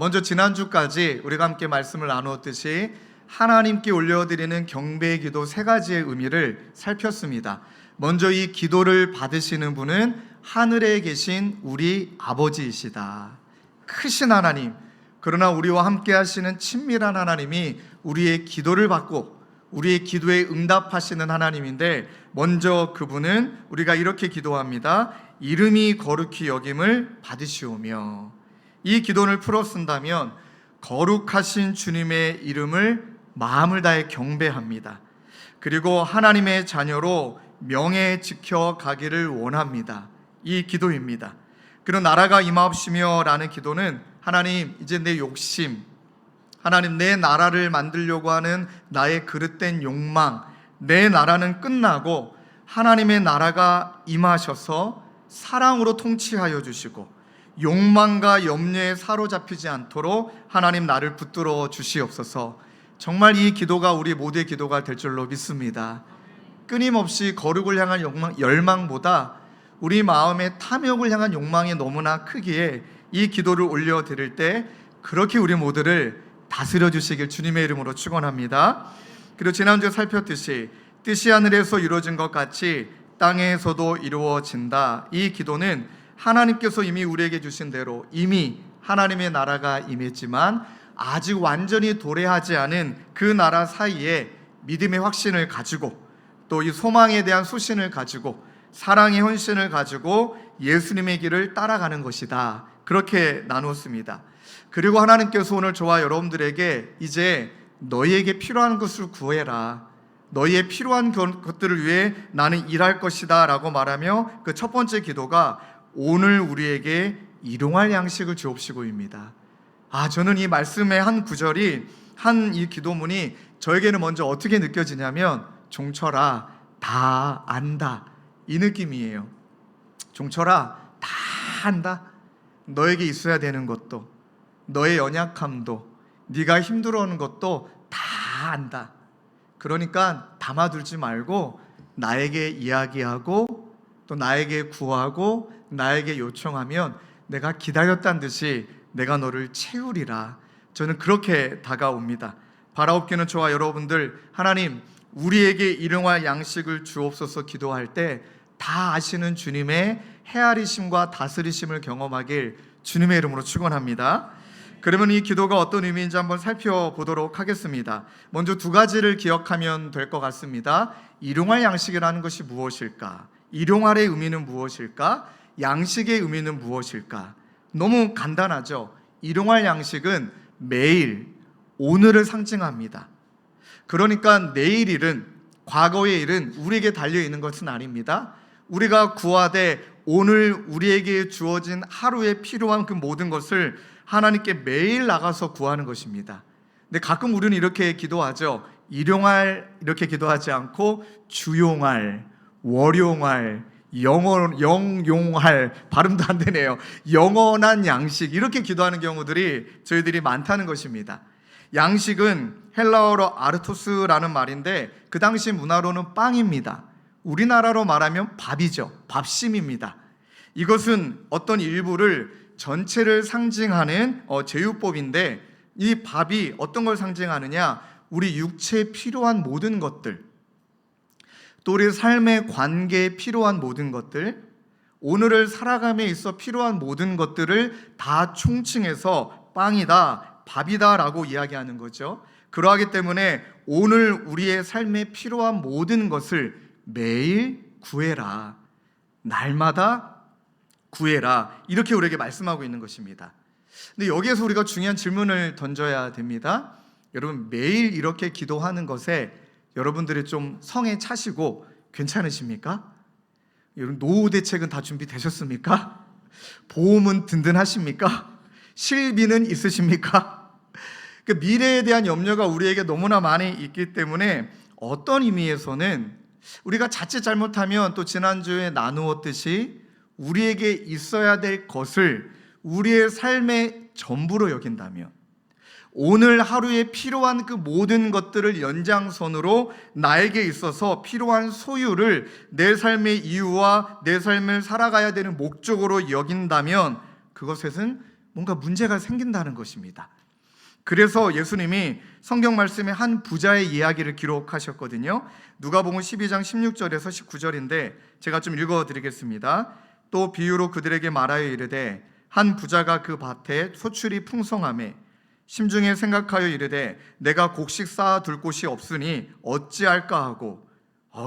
먼저 지난주까지 우리가 함께 말씀을 나누었듯이 하나님께 올려드리는 경배의 기도 세 가지의 의미를 살폈습니다. 먼저 이 기도를 받으시는 분은 하늘에 계신 우리 아버지이시다. 크신 하나님, 그러나 우리와 함께 하시는 친밀한 하나님이 우리의 기도를 받고 우리의 기도에 응답하시는 하나님인데, 먼저 그분은 우리가 이렇게 기도합니다. 이름이 거룩히 여김을 받으시오며. 이 기도를 풀어 쓴다면 거룩하신 주님의 이름을 마음을 다해 경배합니다. 그리고 하나님의 자녀로 명예 지켜가기를 원합니다. 이 기도입니다. 그런 나라가 임하옵시며 라는 기도는 하나님, 이제 내 욕심, 하나님, 내 나라를 만들려고 하는 나의 그릇된 욕망, 내 나라는 끝나고 하나님의 나라가 임하셔서 사랑으로 통치하여 주시고 욕망과 염려에 사로잡히지 않도록 하나님 나를 붙들어 주시옵소서. 정말 이 기도가 우리 모두의 기도가 될 줄로 믿습니다. 끊임없이 거룩을 향한 열망보다 우리 마음의 탐욕을 향한 욕망이 너무나 크기에 이 기도를 올려드릴 때 그렇게 우리 모두를 다스려 주시길 주님의 이름으로 축원합니다. 그리고 지난주에 살폈듯이 뜻이 하늘에서 이루어진 것 같이 땅에서도 이루어진다. 이 기도는 하나님께서 이미 우리에게 주신 대로 이미 하나님의 나라가 임했지만 아직 완전히 도래하지 않은 그 나라 사이에 믿음의 확신을 가지고 또 이 소망에 대한 소신을 가지고 사랑의 헌신을 가지고 예수님의 길을 따라가는 것이다. 그렇게 나누었습니다. 그리고 하나님께서 오늘 저와 여러분들에게 이제 너희에게 필요한 것을 구해라, 너희의 필요한 것들을 위해 나는 일할 것이다 라고 말하며 그 첫 번째 기도가 오늘 우리에게 일용할 양식을 주옵시고입니다. 저는 이 말씀의 한 구절이, 한 이 기도문이 저에게는 먼저 어떻게 느껴지냐면 종철아 다 안다, 이 느낌이에요. 종철아 다 안다. 너에게 있어야 되는 것도, 너의 연약함도, 네가 힘들어하는 것도 다 안다. 그러니까 담아두지 말고 나에게 이야기하고 또 나에게 구하고 나에게 요청하면 내가 기다렸다는 듯이 내가 너를 채우리라. 저는 그렇게 다가옵니다. 바라옵기는 저와 여러분들, 하나님 우리에게 일용할 양식을 주옵소서 기도할 때 다 아시는 주님의 헤아리심과 다스리심을 경험하길 주님의 이름으로 축원합니다. 그러면 이 기도가 어떤 의미인지 한번 살펴보도록 하겠습니다. 먼저 두 가지를 기억하면 될 것 같습니다. 일용할 양식이라는 것이 무엇일까? 일용할의 의미는 무엇일까? 양식의 의미는 무엇일까? 너무 간단하죠. 일용할 양식은 매일, 오늘을 상징합니다. 그러니까 내일 일은, 과거의 일은 우리에게 달려있는 것은 아닙니다. 우리가 구하되 오늘 우리에게 주어진 하루에 필요한 그 모든 것을 하나님께 매일 나가서 구하는 것입니다. 근데 가끔 우리는 이렇게 기도하죠. 일용할 이렇게 기도하지 않고 주용할, 월용할, 영용할, 발음도 안 되네요. 영원한 양식, 이렇게 기도하는 경우들이 저희들이 많다는 것입니다. 양식은 헬라어로 아르토스라는 말인데 그 당시 문화로는 빵입니다. 우리나라로 말하면 밥이죠. 밥심입니다. 이것은 어떤 일부를, 전체를 상징하는 제휴법인데 이 밥이 어떤 걸 상징하느냐? 우리 육체에 필요한 모든 것들, 또 우리 삶의 관계에 필요한 모든 것들, 오늘을 살아감에 있어 필요한 모든 것들을 다 총칭해서 빵이다, 밥이다 라고 이야기하는 거죠. 그러하기 때문에 오늘 우리의 삶에 필요한 모든 것을 매일 구해라, 날마다 구해라, 이렇게 우리에게 말씀하고 있는 것입니다. 근데 여기에서 우리가 중요한 질문을 던져야 됩니다. 여러분, 매일 이렇게 기도하는 것에 여러분들이 좀 성에 차시고 괜찮으십니까? 여러분, 노후 대책은 다 준비되셨습니까? 보험은 든든하십니까? 실비는 있으십니까? 그 미래에 대한 염려가 우리에게 너무나 많이 있기 때문에 어떤 의미에서는 우리가 자칫 잘못하면 또 지난주에 나누었듯이 우리에게 있어야 될 것을 우리의 삶의 전부로 여긴다면, 오늘 하루에 필요한 그 모든 것들을 연장선으로 나에게 있어서 필요한 소유를 내 삶의 이유와 내 삶을 살아가야 되는 목적으로 여긴다면 그것에는 뭔가 문제가 생긴다는 것입니다. 그래서 예수님이 성경 말씀에 한 부자의 이야기를 기록하셨거든요. 누가복음 12장 16절에서 19절인데 제가 좀 읽어드리겠습니다. 또 비유로 그들에게 말하여 이르되 한 부자가 그 밭에 소출이 풍성하매 심중에 생각하여 이르되 내가 곡식 쌓아둘 곳이 없으니 어찌할까 하고,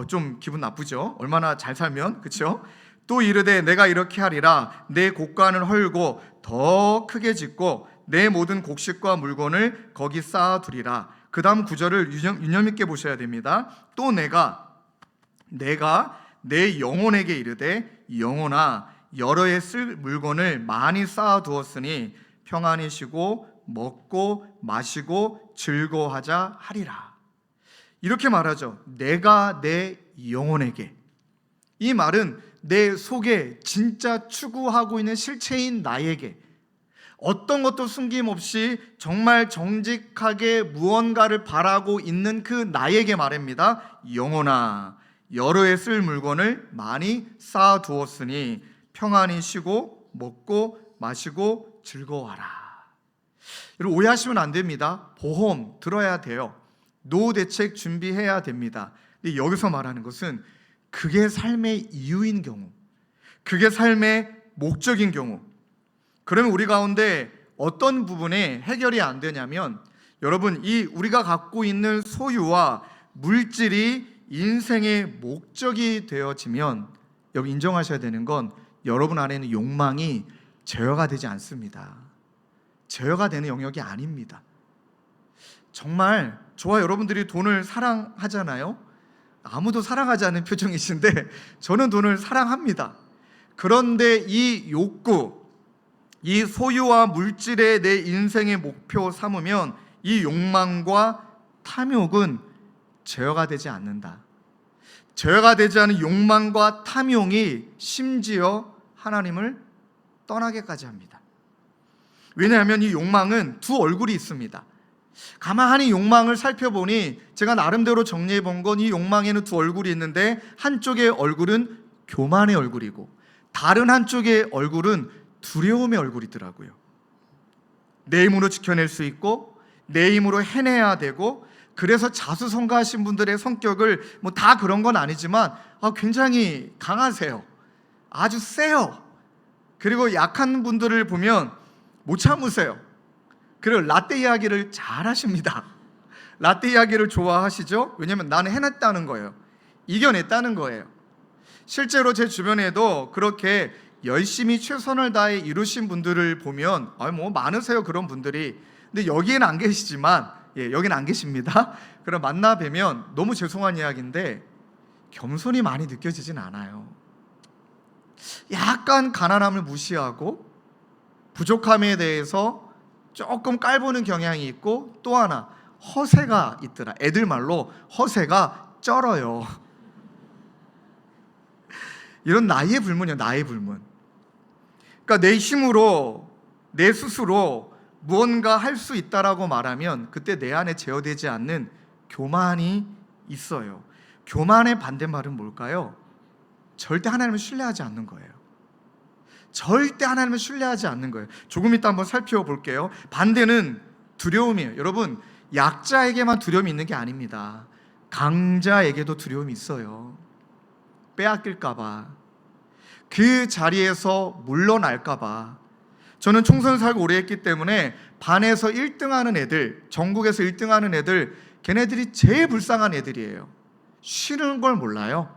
좀 기분 나쁘죠? 얼마나 잘 살면, 그렇죠? 또 이르되 내가 이렇게 하리라, 내 곡간을 헐고 더 크게 짓고 내 모든 곡식과 물건을 거기 쌓아두리라. 그 다음 구절을 유념 있게 보셔야 됩니다. 또 내가 내 영혼에게 이르되 영혼아, 여러 해 쓸 물건을 많이 쌓아두었으니 평안히 쉬고 먹고 마시고 즐거워하자 하리라. 이렇게 말하죠. 내가 내 영혼에게. 이 말은 내 속에 진짜 추구하고 있는 실체인 나에게 어떤 것도 숨김없이 정말 정직하게 무언가를 바라고 있는 그 나에게 말입니다. 영혼아, 여러 해 쓸 물건을 많이 쌓아두었으니 평안히 쉬고 먹고 마시고 즐거워하라. 여러분, 오해하시면 안 됩니다. 보험 들어야 돼요. 노후 대책 준비해야 됩니다. 근데 여기서 말하는 것은 그게 삶의 이유인 경우, 그게 삶의 목적인 경우, 그러면 우리 가운데 어떤 부분에 해결이 안 되냐면, 여러분, 이 우리가 갖고 있는 소유와 물질이 인생의 목적이 되어지면 여기 인정하셔야 되는 건 여러분 안에는 욕망이 제어가 되지 않습니다. 제어가 되는 영역이 아닙니다. 정말 저와 여러분들이 돈을 사랑하잖아요. 아무도 사랑하지 않는 표정이신데 저는 돈을 사랑합니다. 그런데 이 욕구, 이 소유와 물질에 내 인생의 목표 삼으면 이 욕망과 탐욕은 제어가 되지 않는다. 제어가 되지 않은 욕망과 탐욕이 심지어 하나님을 떠나게까지 합니다. 왜냐하면 이 욕망은 두 얼굴이 있습니다. 가만히 욕망을 살펴보니 제가 나름대로 정리해 본 건 이 욕망에는 두 얼굴이 있는데 한쪽의 얼굴은 교만의 얼굴이고 다른 한쪽의 얼굴은 두려움의 얼굴이더라고요. 내 힘으로 지켜낼 수 있고 내 힘으로 해내야 되고, 그래서 자수성가하신 분들의 성격을 뭐 다 그런 건 아니지만 굉장히 강하세요. 아주 세요. 그리고 약한 분들을 보면 못 참으세요. 그리고 라떼 이야기를 잘 하십니다. 라떼 이야기를 좋아하시죠? 왜냐면 나는 해냈다는 거예요. 이겨냈다는 거예요. 실제로 제 주변에도 그렇게 열심히 최선을 다해 이루신 분들을 보면 뭐 많으세요, 그런 분들이. 근데 여기에는 안 계시지만, 여기는 안 계십니다. 그럼 만나 뵈면 너무 죄송한 이야기인데 겸손이 많이 느껴지진 않아요. 약간 가난함을 무시하고 부족함에 대해서 조금 깔보는 경향이 있고, 또 하나 허세가 있더라. 애들 말로 허세가 쩔어요. 이런 나의 불문이요, 나의 불문. 그러니까 내 힘으로 내 스스로 무언가 할 수 있다라고 말하면 그때 내 안에 제어되지 않는 교만이 있어요. 교만의 반대말은 뭘까요? 절대 하나님을 신뢰하지 않는 거예요. 절대 하나님을 신뢰하지 않는 거예요. 조금 이따 한번 살펴볼게요. 반대는 두려움이에요. 여러분, 약자에게만 두려움이 있는 게 아닙니다. 강자에게도 두려움이 있어요. 빼앗길까 봐, 그 자리에서 물러날까 봐. 저는 총선 살고 오래 했기 때문에 반에서 1등하는 애들, 전국에서 1등하는 애들, 걔네들이 제일 불쌍한 애들이에요. 쉬는 걸 몰라요.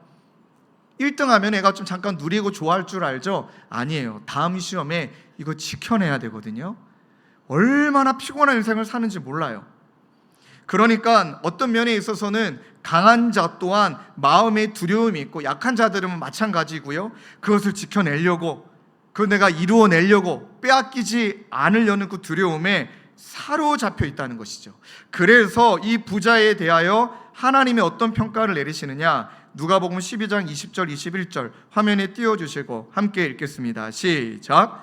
1등하면 애가 좀 잠깐 누리고 좋아할 줄 알죠? 아니에요. 다음 시험에 이거 지켜내야 되거든요. 얼마나 피곤한 인생을 사는지 몰라요. 그러니까 어떤 면에 있어서는 강한 자 또한 마음에 두려움이 있고, 약한 자들은 마찬가지고요. 그것을 지켜내려고, 그걸 내가 이루어내려고 빼앗기지 않으려는 그 두려움에 사로잡혀 있다는 것이죠. 그래서 이 부자에 대하여 하나님이 어떤 평가를 내리시느냐, 누가복음 12장 20절 21절 화면에 띄워주시고 함께 읽겠습니다. 시작.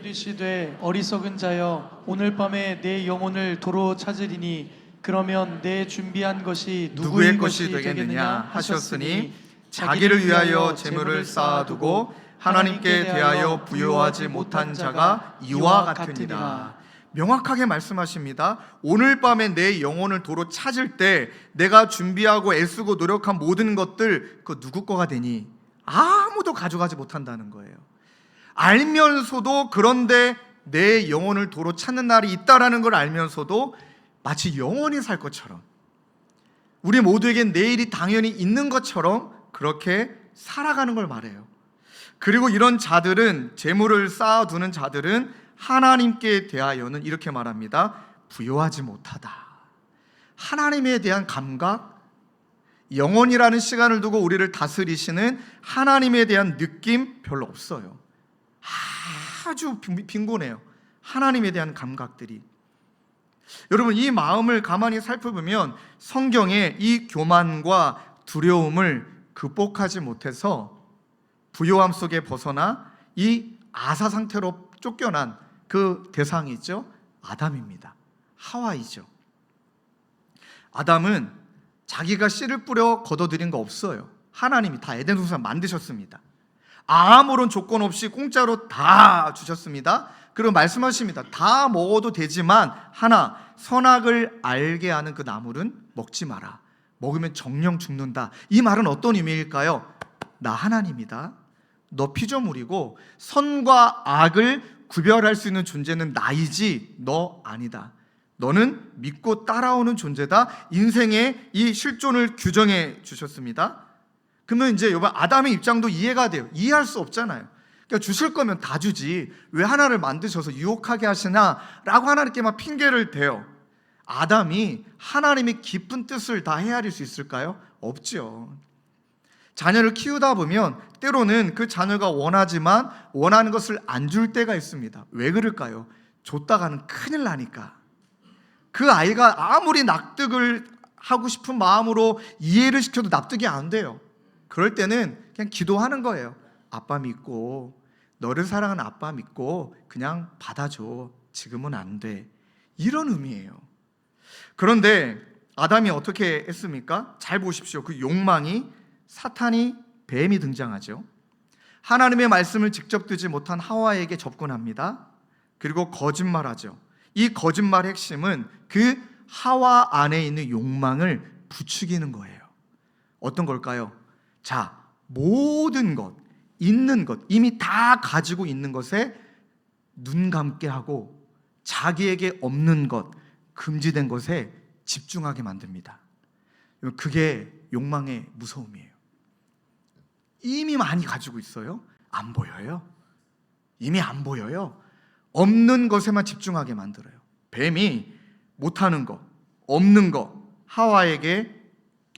이르시되 어리석은 자여, 오늘 밤에 내 영혼을 도로 찾으리니 그러면 내 준비한 것이 누구의 것이 되겠느냐 하셨으니 자기를 위하여 재물을 쌓아두고 하나님께 대하여 부요하지 못한 자가 이와 같으니라. 명확하게 말씀하십니다. 오늘 밤에 내 영혼을 도로 찾을 때 내가 준비하고 애쓰고 노력한 모든 것들, 그 누구 거가 되니? 아무도 가져가지 못한다는 거예요. 알면서도, 그런데 내 영혼을 도로 찾는 날이 있다라는 걸 알면서도 마치 영원히 살 것처럼, 우리 모두에겐 내일이 당연히 있는 것처럼 그렇게 살아가는 걸 말해요. 그리고 이런 자들은, 재물을 쌓아두는 자들은 하나님께 대하여는 이렇게 말합니다. 부요하지 못하다. 하나님에 대한 감각, 영혼이라는 시간을 두고 우리를 다스리시는 하나님에 대한 느낌 별로 없어요. 아주 빈곤해요. 하나님에 대한 감각들이. 여러분, 이 마음을 가만히 살펴보면 성경에 이 교만과 두려움을 극복하지 못해서 부요함 속에 벗어나 이 아사 상태로 쫓겨난 그 대상이 있죠. 아담입니다. 하와이죠. 아담은 자기가 씨를 뿌려 거둬들인 거 없어요. 하나님이 다 에덴 동산 만드셨습니다. 아무런 조건 없이 공짜로 다 주셨습니다. 그리고 말씀하십니다. 다 먹어도 되지만 하나, 선악을 알게 하는 그 나물은 먹지 마라. 먹으면 정령 죽는다. 이 말은 어떤 의미일까요? 나 하나님이다. 너 피조물이고 선과 악을 구별할 수 있는 존재는 나이지 너 아니다. 너는 믿고 따라오는 존재다. 인생의 이 실존을 규정해 주셨습니다. 그러면 이제 여러분, 아담의 입장도 이해가 돼요. 이해할 수 없잖아요. 그러니까 주실 거면 다 주지 왜 하나를 만드셔서 유혹하게 하시나 라고 하나님께 막 핑계를 대요. 아담이 하나님의 깊은 뜻을 다 헤아릴 수 있을까요? 없죠. 자녀를 키우다 보면 때로는 그 자녀가 원하지만 원하는 것을 안 줄 때가 있습니다. 왜 그럴까요? 줬다가는 큰일 나니까. 그 아이가 아무리 납득을 하고 싶은 마음으로 이해를 시켜도 납득이 안 돼요. 그럴 때는 그냥 기도하는 거예요. 아빠 믿고, 너를 사랑하는 아빠 믿고 그냥 받아줘. 지금은 안 돼. 이런 의미예요. 그런데 아담이 어떻게 했습니까? 잘 보십시오. 그 욕망이, 사탄이, 뱀이 등장하죠. 하나님의 말씀을 직접 듣지 못한 하와에게 접근합니다. 그리고 거짓말하죠. 이 거짓말의 핵심은 그 하와 안에 있는 욕망을 부추기는 거예요. 어떤 걸까요? 자, 모든 것, 있는 것, 이미 다 가지고 있는 것에 눈 감게 하고 자기에게 없는 것, 금지된 것에 집중하게 만듭니다. 그게 욕망의 무서움이에요. 이미 많이 가지고 있어요. 안 보여요. 이미 안 보여요. 없는 것에만 집중하게 만들어요. 뱀이 못하는 거, 없는 거, 하와에게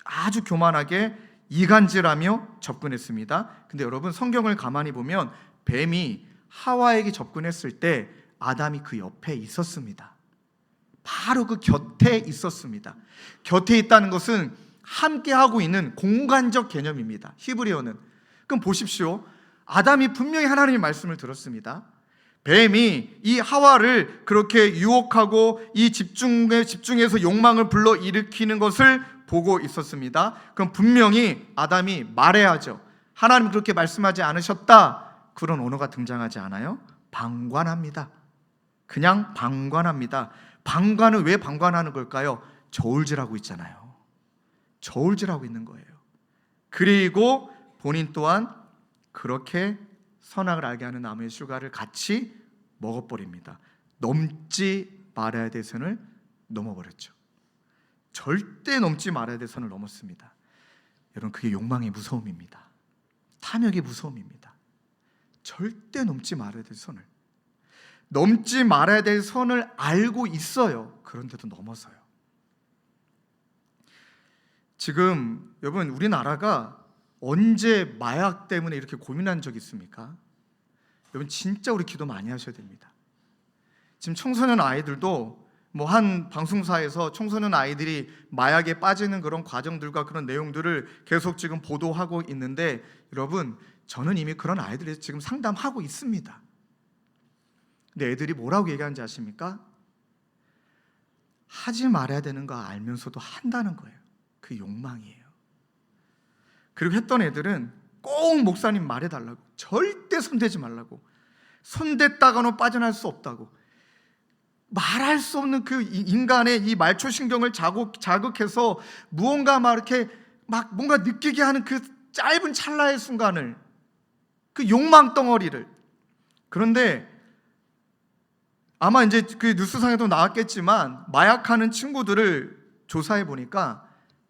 아주 교만하게 이간질하며 접근했습니다. 근데 여러분, 성경을 가만히 보면 뱀이 하와에게 접근했을 때 아담이 그 옆에 있었습니다. 바로 그 곁에 있었습니다. 곁에 있다는 것은 함께하고 있는 공간적 개념입니다. 히브리어는. 그럼 보십시오. 아담이 분명히 하나님의 말씀을 들었습니다. 뱀이 이 하와를 그렇게 유혹하고 이 집중해서 욕망을 불러일으키는 것을 보고 있었습니다. 그럼 분명히 아담이 말해야죠. 하나님 그렇게 말씀하지 않으셨다. 그런 언어가 등장하지 않아요. 방관합니다. 그냥 방관합니다. 방관은 왜 방관하는 걸까요? 저울질하고 있잖아요. 저울질하고 있는 거예요. 그리고 본인 또한 그렇게 선악을 알게 하는 나무의 실과를 같이 먹어버립니다. 넘지 말아야 될 선을 넘어버렸죠. 절대 넘지 말아야 될 선을 넘었습니다. 여러분, 그게 욕망의 무서움입니다. 탐욕의 무서움입니다. 절대 넘지 말아야 될 선을, 넘지 말아야 될 선을 알고 있어요. 그런데도 넘어서요. 지금 여러분, 우리나라가 언제 마약 때문에 이렇게 고민한 적 있습니까? 여러분, 진짜 우리 기도 많이 하셔야 됩니다. 지금 청소년 아이들도 뭐 한 방송사에서 청소년 아이들이 마약에 빠지는 그런 과정들과 그런 내용들을 계속 지금 보도하고 있는데, 여러분, 저는 이미 그런 아이들이 지금 상담하고 있습니다. 근데 애들이 뭐라고 얘기하는지 아십니까? 하지 말아야 되는 거 알면서도 한다는 거예요. 그 욕망이에요. 그리고 했던 애들은 꼭 목사님 말해달라고, 절대 손대지 말라고, 손댔다가는 빠져날 수 없다고, 말할 수 없는 그 인간의 이 말초신경을 자극해서 무언가 막 이렇게 막 뭔가 느끼게 하는 그 짧은 찰나의 순간을, 그 욕망 덩어리를. 그런데 아마 이제 그 뉴스상에도 나왔겠지만 마약하는 친구들을 조사해 보니까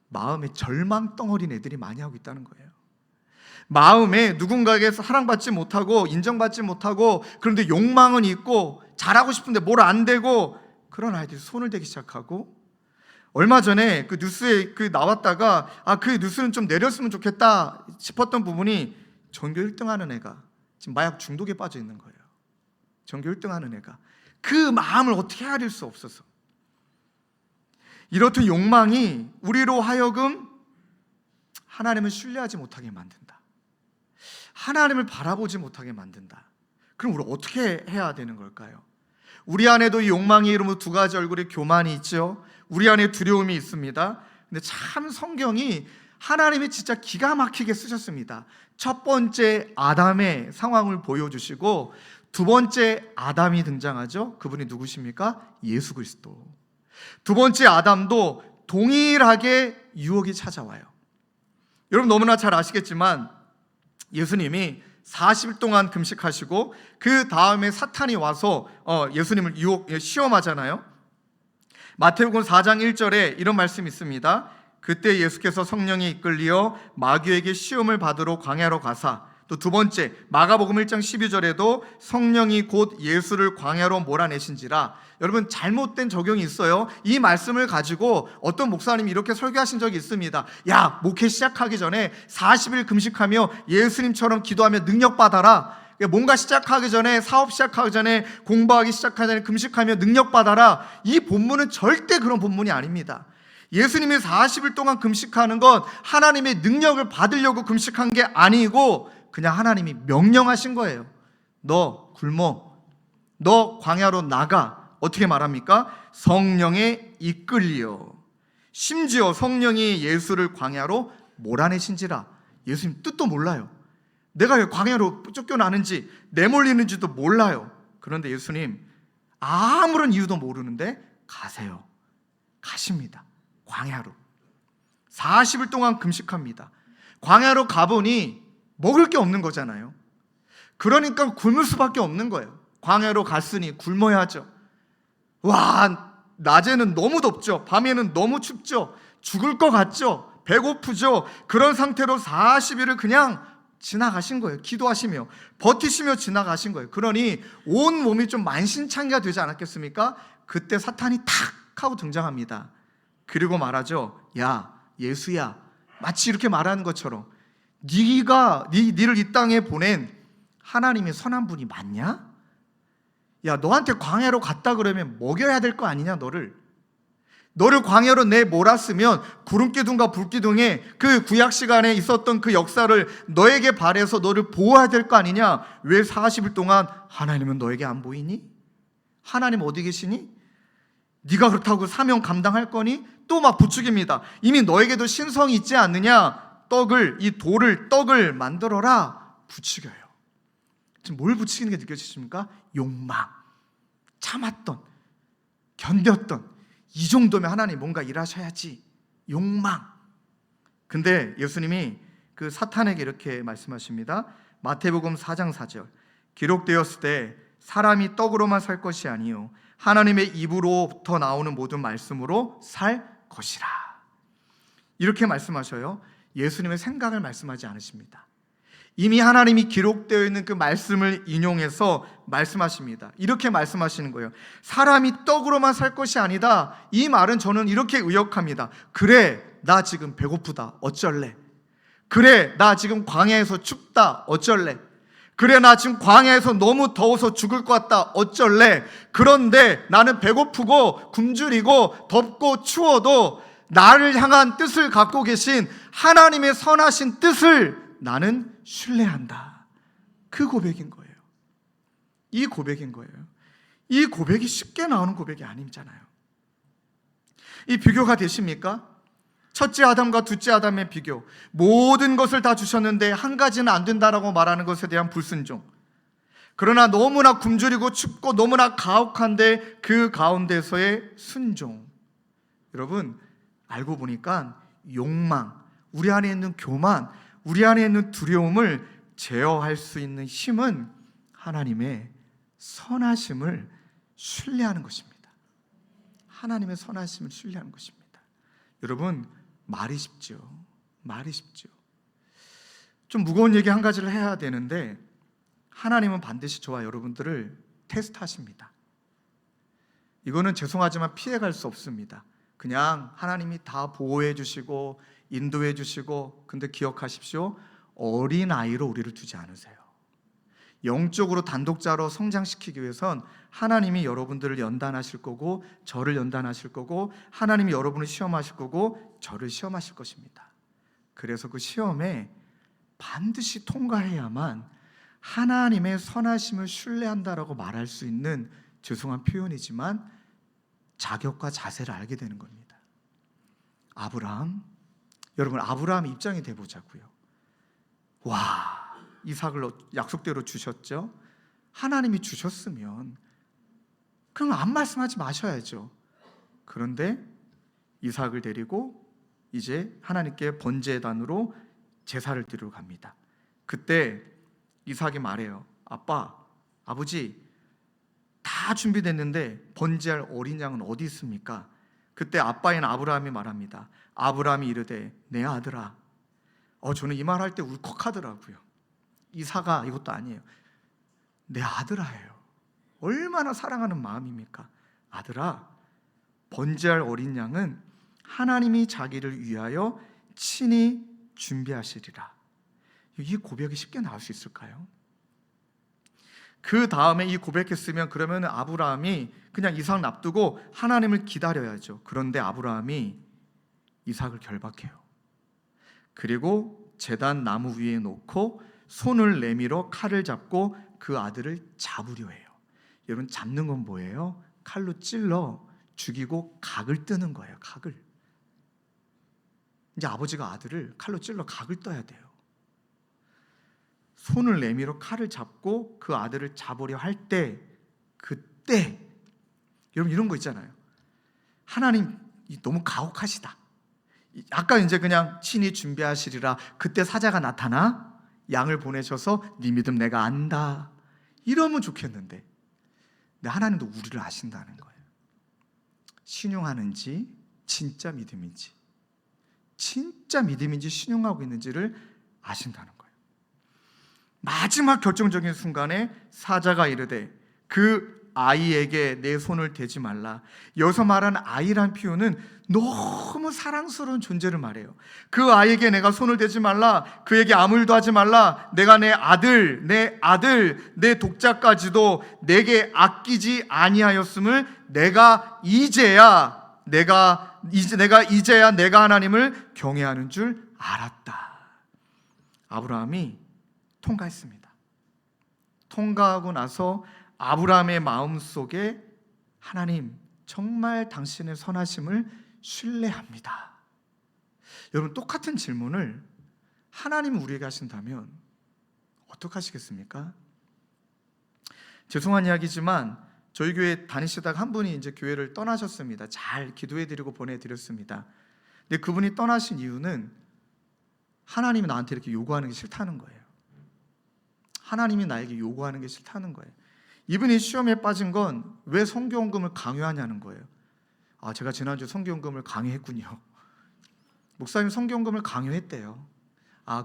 마음에 절망 덩어리인 애들이 많이 하고 있다는 거예요. 마음에 누군가에게서 사랑받지 못하고 인정받지 못하고, 그런데 욕망은 있고 잘하고 싶은데 뭘 안 되고, 그런 아이들이 손을 대기 시작하고, 얼마 전에 그 뉴스에 그 나왔다가 그 뉴스는 좀 내렸으면 좋겠다 싶었던 부분이, 전교 1등 하는 애가 지금 마약 중독에 빠져 있는 거예요. 전교 1등 하는 애가. 그 마음을 어떻게 헤아릴 수 없어서 이렇듯 욕망이 우리로 하여금 하나님을 신뢰하지 못하게 만든다. 하나님을 바라보지 못하게 만든다. 그럼 우리 어떻게 해야 되는 걸까요? 우리 안에도 이 욕망의 이름으로 두 가지 얼굴의 교만이 있죠. 우리 안에 두려움이 있습니다. 근데 참 성경이 하나님이 진짜 기가 막히게 쓰셨습니다. 첫 번째 아담의 상황을 보여주시고 두 번째 아담이 등장하죠. 그분이 누구십니까? 예수 그리스도. 두 번째 아담도 동일하게 유혹이 찾아와요. 여러분 너무나 잘 아시겠지만 예수님이 40일 동안 금식하시고 그 다음에 사탄이 와서 예수님을 시험하잖아요. 마태복음 4장 1절에 이런 말씀이 있습니다. 그때 예수께서 성령에 이끌리어 마귀에게 시험을 받으러 광야로 가사, 또 두 번째 마가복음 1장 12절에도 성령이 곧 예수를 광야로 몰아내신지라. 여러분 잘못된 적용이 있어요. 이 말씀을 가지고 어떤 목사님이 이렇게 설교하신 적이 있습니다. 야, 목회 시작하기 전에 40일 금식하며 예수님처럼 기도하며 능력 받아라. 뭔가 시작하기 전에, 사업 시작하기 전에, 공부하기 시작하기 전에 금식하며 능력 받아라. 이 본문은 절대 그런 본문이 아닙니다. 예수님이 40일 동안 금식하는 건 하나님의 능력을 받으려고 금식한 게 아니고 그냥 하나님이 명령하신 거예요. 너 굶어, 너 광야로 나가. 어떻게 말합니까? 성령에 이끌리어. 심지어 성령이 예수를 광야로 몰아내신지라. 예수님 뜻도 몰라요. 내가 왜 광야로 쫓겨나는지, 내몰리는지도 몰라요. 그런데 예수님 아무런 이유도 모르는데 가세요. 가십니다. 광야로 40일 동안 금식합니다. 광야로 가보니 먹을 게 없는 거잖아요. 그러니까 굶을 수밖에 없는 거예요. 광야로 갔으니 굶어야죠. 와, 낮에는 너무 덥죠. 밤에는 너무 춥죠. 죽을 것 같죠. 배고프죠. 그런 상태로 40일을 그냥 지나가신 거예요. 기도하시며 버티시며 지나가신 거예요. 그러니 온 몸이 좀 만신창이가 되지 않았겠습니까? 그때 사탄이 탁 하고 등장합니다. 그리고 말하죠. 야, 예수야. 마치 이렇게 말하는 것처럼 니를 이 땅에 보낸 하나님의 선한 분이 맞냐? 야, 너한테 광야로 갔다 그러면 먹여야 될 거 아니냐? 너를 광야로 내몰았으면 구름기둥과 불기둥에 그 구약 시간에 있었던 그 역사를 너에게 발해서 너를 보호해야 될 거 아니냐? 왜 40일 동안 하나님은 너에게 안 보이니? 하나님 어디 계시니? 네가 그렇다고 사명 감당할 거니? 또 막 부추깁니다. 이미 너에게도 신성이 있지 않느냐? 떡을 만들어라. 부추겨요. 지금 뭘 부추기는 게 느껴지십니까? 욕망. 참았던, 견뎠던, 이 정도면 하나님 뭔가 일하셔야지. 욕망. 근데 예수님이 그 사탄에게 이렇게 말씀하십니다. 마태복음 4장 4절. 기록되었을 때 사람이 떡으로만 살 것이 아니요 하나님의 입으로부터 나오는 모든 말씀으로 살 것이라. 이렇게 말씀하셔요. 예수님의 생각을 말씀하지 않으십니다. 이미 하나님이 기록되어 있는 그 말씀을 인용해서 말씀하십니다. 이렇게 말씀하시는 거예요. 사람이 떡으로만 살 것이 아니다. 이 말은 저는 이렇게 의역합니다. 그래, 나 지금 배고프다. 어쩔래? 그래, 나 지금 광야에서 춥다. 어쩔래? 그래, 나 지금 광야에서 너무 더워서 죽을 것 같다. 어쩔래? 그런데 나는 배고프고 굶주리고 덥고 추워도 나를 향한 뜻을 갖고 계신 하나님의 선하신 뜻을 나는 신뢰한다. 그 고백인 거예요. 이 고백인 거예요. 이 고백이 쉽게 나오는 고백이 아니잖아요. 이 비교가 되십니까? 첫째 아담과 둘째 아담의 비교. 모든 것을 다 주셨는데 한 가지는 안 된다라고 말하는 것에 대한 불순종. 그러나 너무나 굶주리고 춥고 너무나 가혹한데 그 가운데서의 순종. 여러분 알고 보니까 욕망, 우리 안에 있는 교만, 우리 안에 있는 두려움을 제어할 수 있는 힘은 하나님의 선하심을 신뢰하는 것입니다. 하나님의 선하심을 신뢰하는 것입니다. 여러분 말이 쉽죠. 말이 쉽죠. 좀 무거운 얘기 한 가지를 해야 되는데 하나님은 반드시 저와 여러분들을 테스트하십니다. 이거는 죄송하지만 피해갈 수 없습니다. 그냥 하나님이 다 보호해 주시고 인도해 주시고, 근데 기억하십시오. 어린아이로 우리를 두지 않으세요. 영적으로 단독자로 성장시키기 위해선 하나님이 여러분들을 연단하실 거고 저를 연단하실 거고 하나님이 여러분을 시험하실 거고 저를 시험하실 것입니다. 그래서 그 시험에 반드시 통과해야만 하나님의 선하심을 신뢰한다라고 말할 수 있는, 죄송한 표현이지만, 자격과 자세를 알게 되는 겁니다. 아브라함, 여러분 아브라함 입장이 돼 보자고요. 와, 이삭을 약속대로 주셨죠. 하나님이 주셨으면 그럼 안 말씀하지 마셔야죠. 그런데 이삭을 데리고 이제 하나님께 번제단으로 제사를 드리러 갑니다. 그때 이삭이 말해요. 아빠, 아버지, 다 준비됐는데 번제할 어린 양은 어디 있습니까? 그때 아빠인 아브라함이 말합니다. 아브라함이 이르되 내 아들아. 저는 이 말 할 때 울컥하더라고요. 이삭아, 이것도 아니에요. 내 아들아예요. 얼마나 사랑하는 마음입니까? 아들아, 번제할 어린 양은 하나님이 자기를 위하여 친히 준비하시리라. 이 고백이 쉽게 나올 수 있을까요? 그 다음에 이 고백했으면 그러면 아브라함이 그냥 이삭 납두고 하나님을 기다려야죠. 그런데 아브라함이 이삭을 결박해요. 그리고 제단 나무 위에 놓고 손을 내밀어 칼을 잡고 그 아들을 잡으려 해요. 여러분, 잡는 건 뭐예요? 칼로 찔러 죽이고 각을 뜨는 거예요. 각을. 이제 아버지가 아들을 칼로 찔러 각을 떠야 돼요. 손을 내밀어 칼을 잡고 그 아들을 잡으려 할 때, 그때 여러분 이런 거 있잖아요. 하나님 너무 가혹하시다. 아까 이제 그냥 친히 준비하시리라. 그때 사자가 나타나 양을 보내셔서 네 믿음 내가 안다, 이러면 좋겠는데, 근데 하나님도 우리를 아신다는 거예요. 신용하는지 진짜 믿음인지, 진짜 믿음인지 신용하고 있는지를 아신다는 거예요. 마지막 결정적인 순간에 사자가 이르되 그 아이에게 내 손을 대지 말라. 여기서 말하는 아이란 표현은 너무 사랑스러운 존재를 말해요. 그 아이에게 내가 손을 대지 말라, 그에게 아무 일도 하지 말라. 내가 내 아들, 내 독자까지도 내게 아끼지 아니하였음을 내가 이제야 내가 하나님을 경외하는 줄 알았다. 아브라함이 통과했습니다. 통과하고 나서 아브라함의 마음속에 하나님 정말 당신의 선하심을 신뢰합니다. 여러분, 똑같은 질문을 하나님이 우리에게 하신다면 어떻게 하시겠습니까? 죄송한 이야기지만 저희 교회 다니시다가 한 분이 이제 교회를 떠나셨습니다. 잘 기도해드리고 보내드렸습니다. 근데 그분이 떠나신 이유는 하나님이 나한테 이렇게 요구하는 게 싫다는 거예요. 하나님이 나에게 요구하는 게 싫다는 거예요. 이분이 시험에 빠진 건 왜 성교원금을 강요하냐는 거예요. 제가 지난주 성교원금을 강요했군요. 목사님 성교원금을 강요했대요.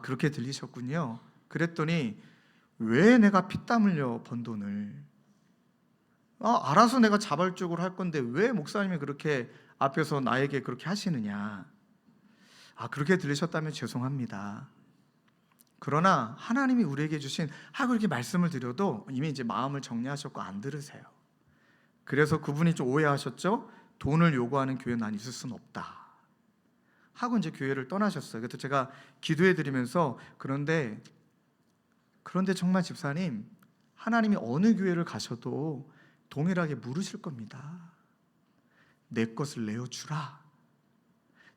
그렇게 들리셨군요. 그랬더니 왜 내가 피땀 흘려 번 돈을 알아서 내가 자발적으로 할 건데 왜 목사님이 그렇게 앞에서 나에게 그렇게 하시느냐. 그렇게 들리셨다면 죄송합니다. 그러나 하나님이 우리에게 주신 그렇게 말씀을 드려도 이미 이제 마음을 정리하셨고 안 들으세요. 그래서 그분이 좀 오해하셨죠. 돈을 요구하는 교회 난 있을 수는 없다 하고 이제 교회를 떠나셨어요. 그래서 제가 기도해 드리면서 그런데 정말 집사님, 하나님이 어느 교회를 가셔도 동일하게 물으실 겁니다. 내 것을 내어주라,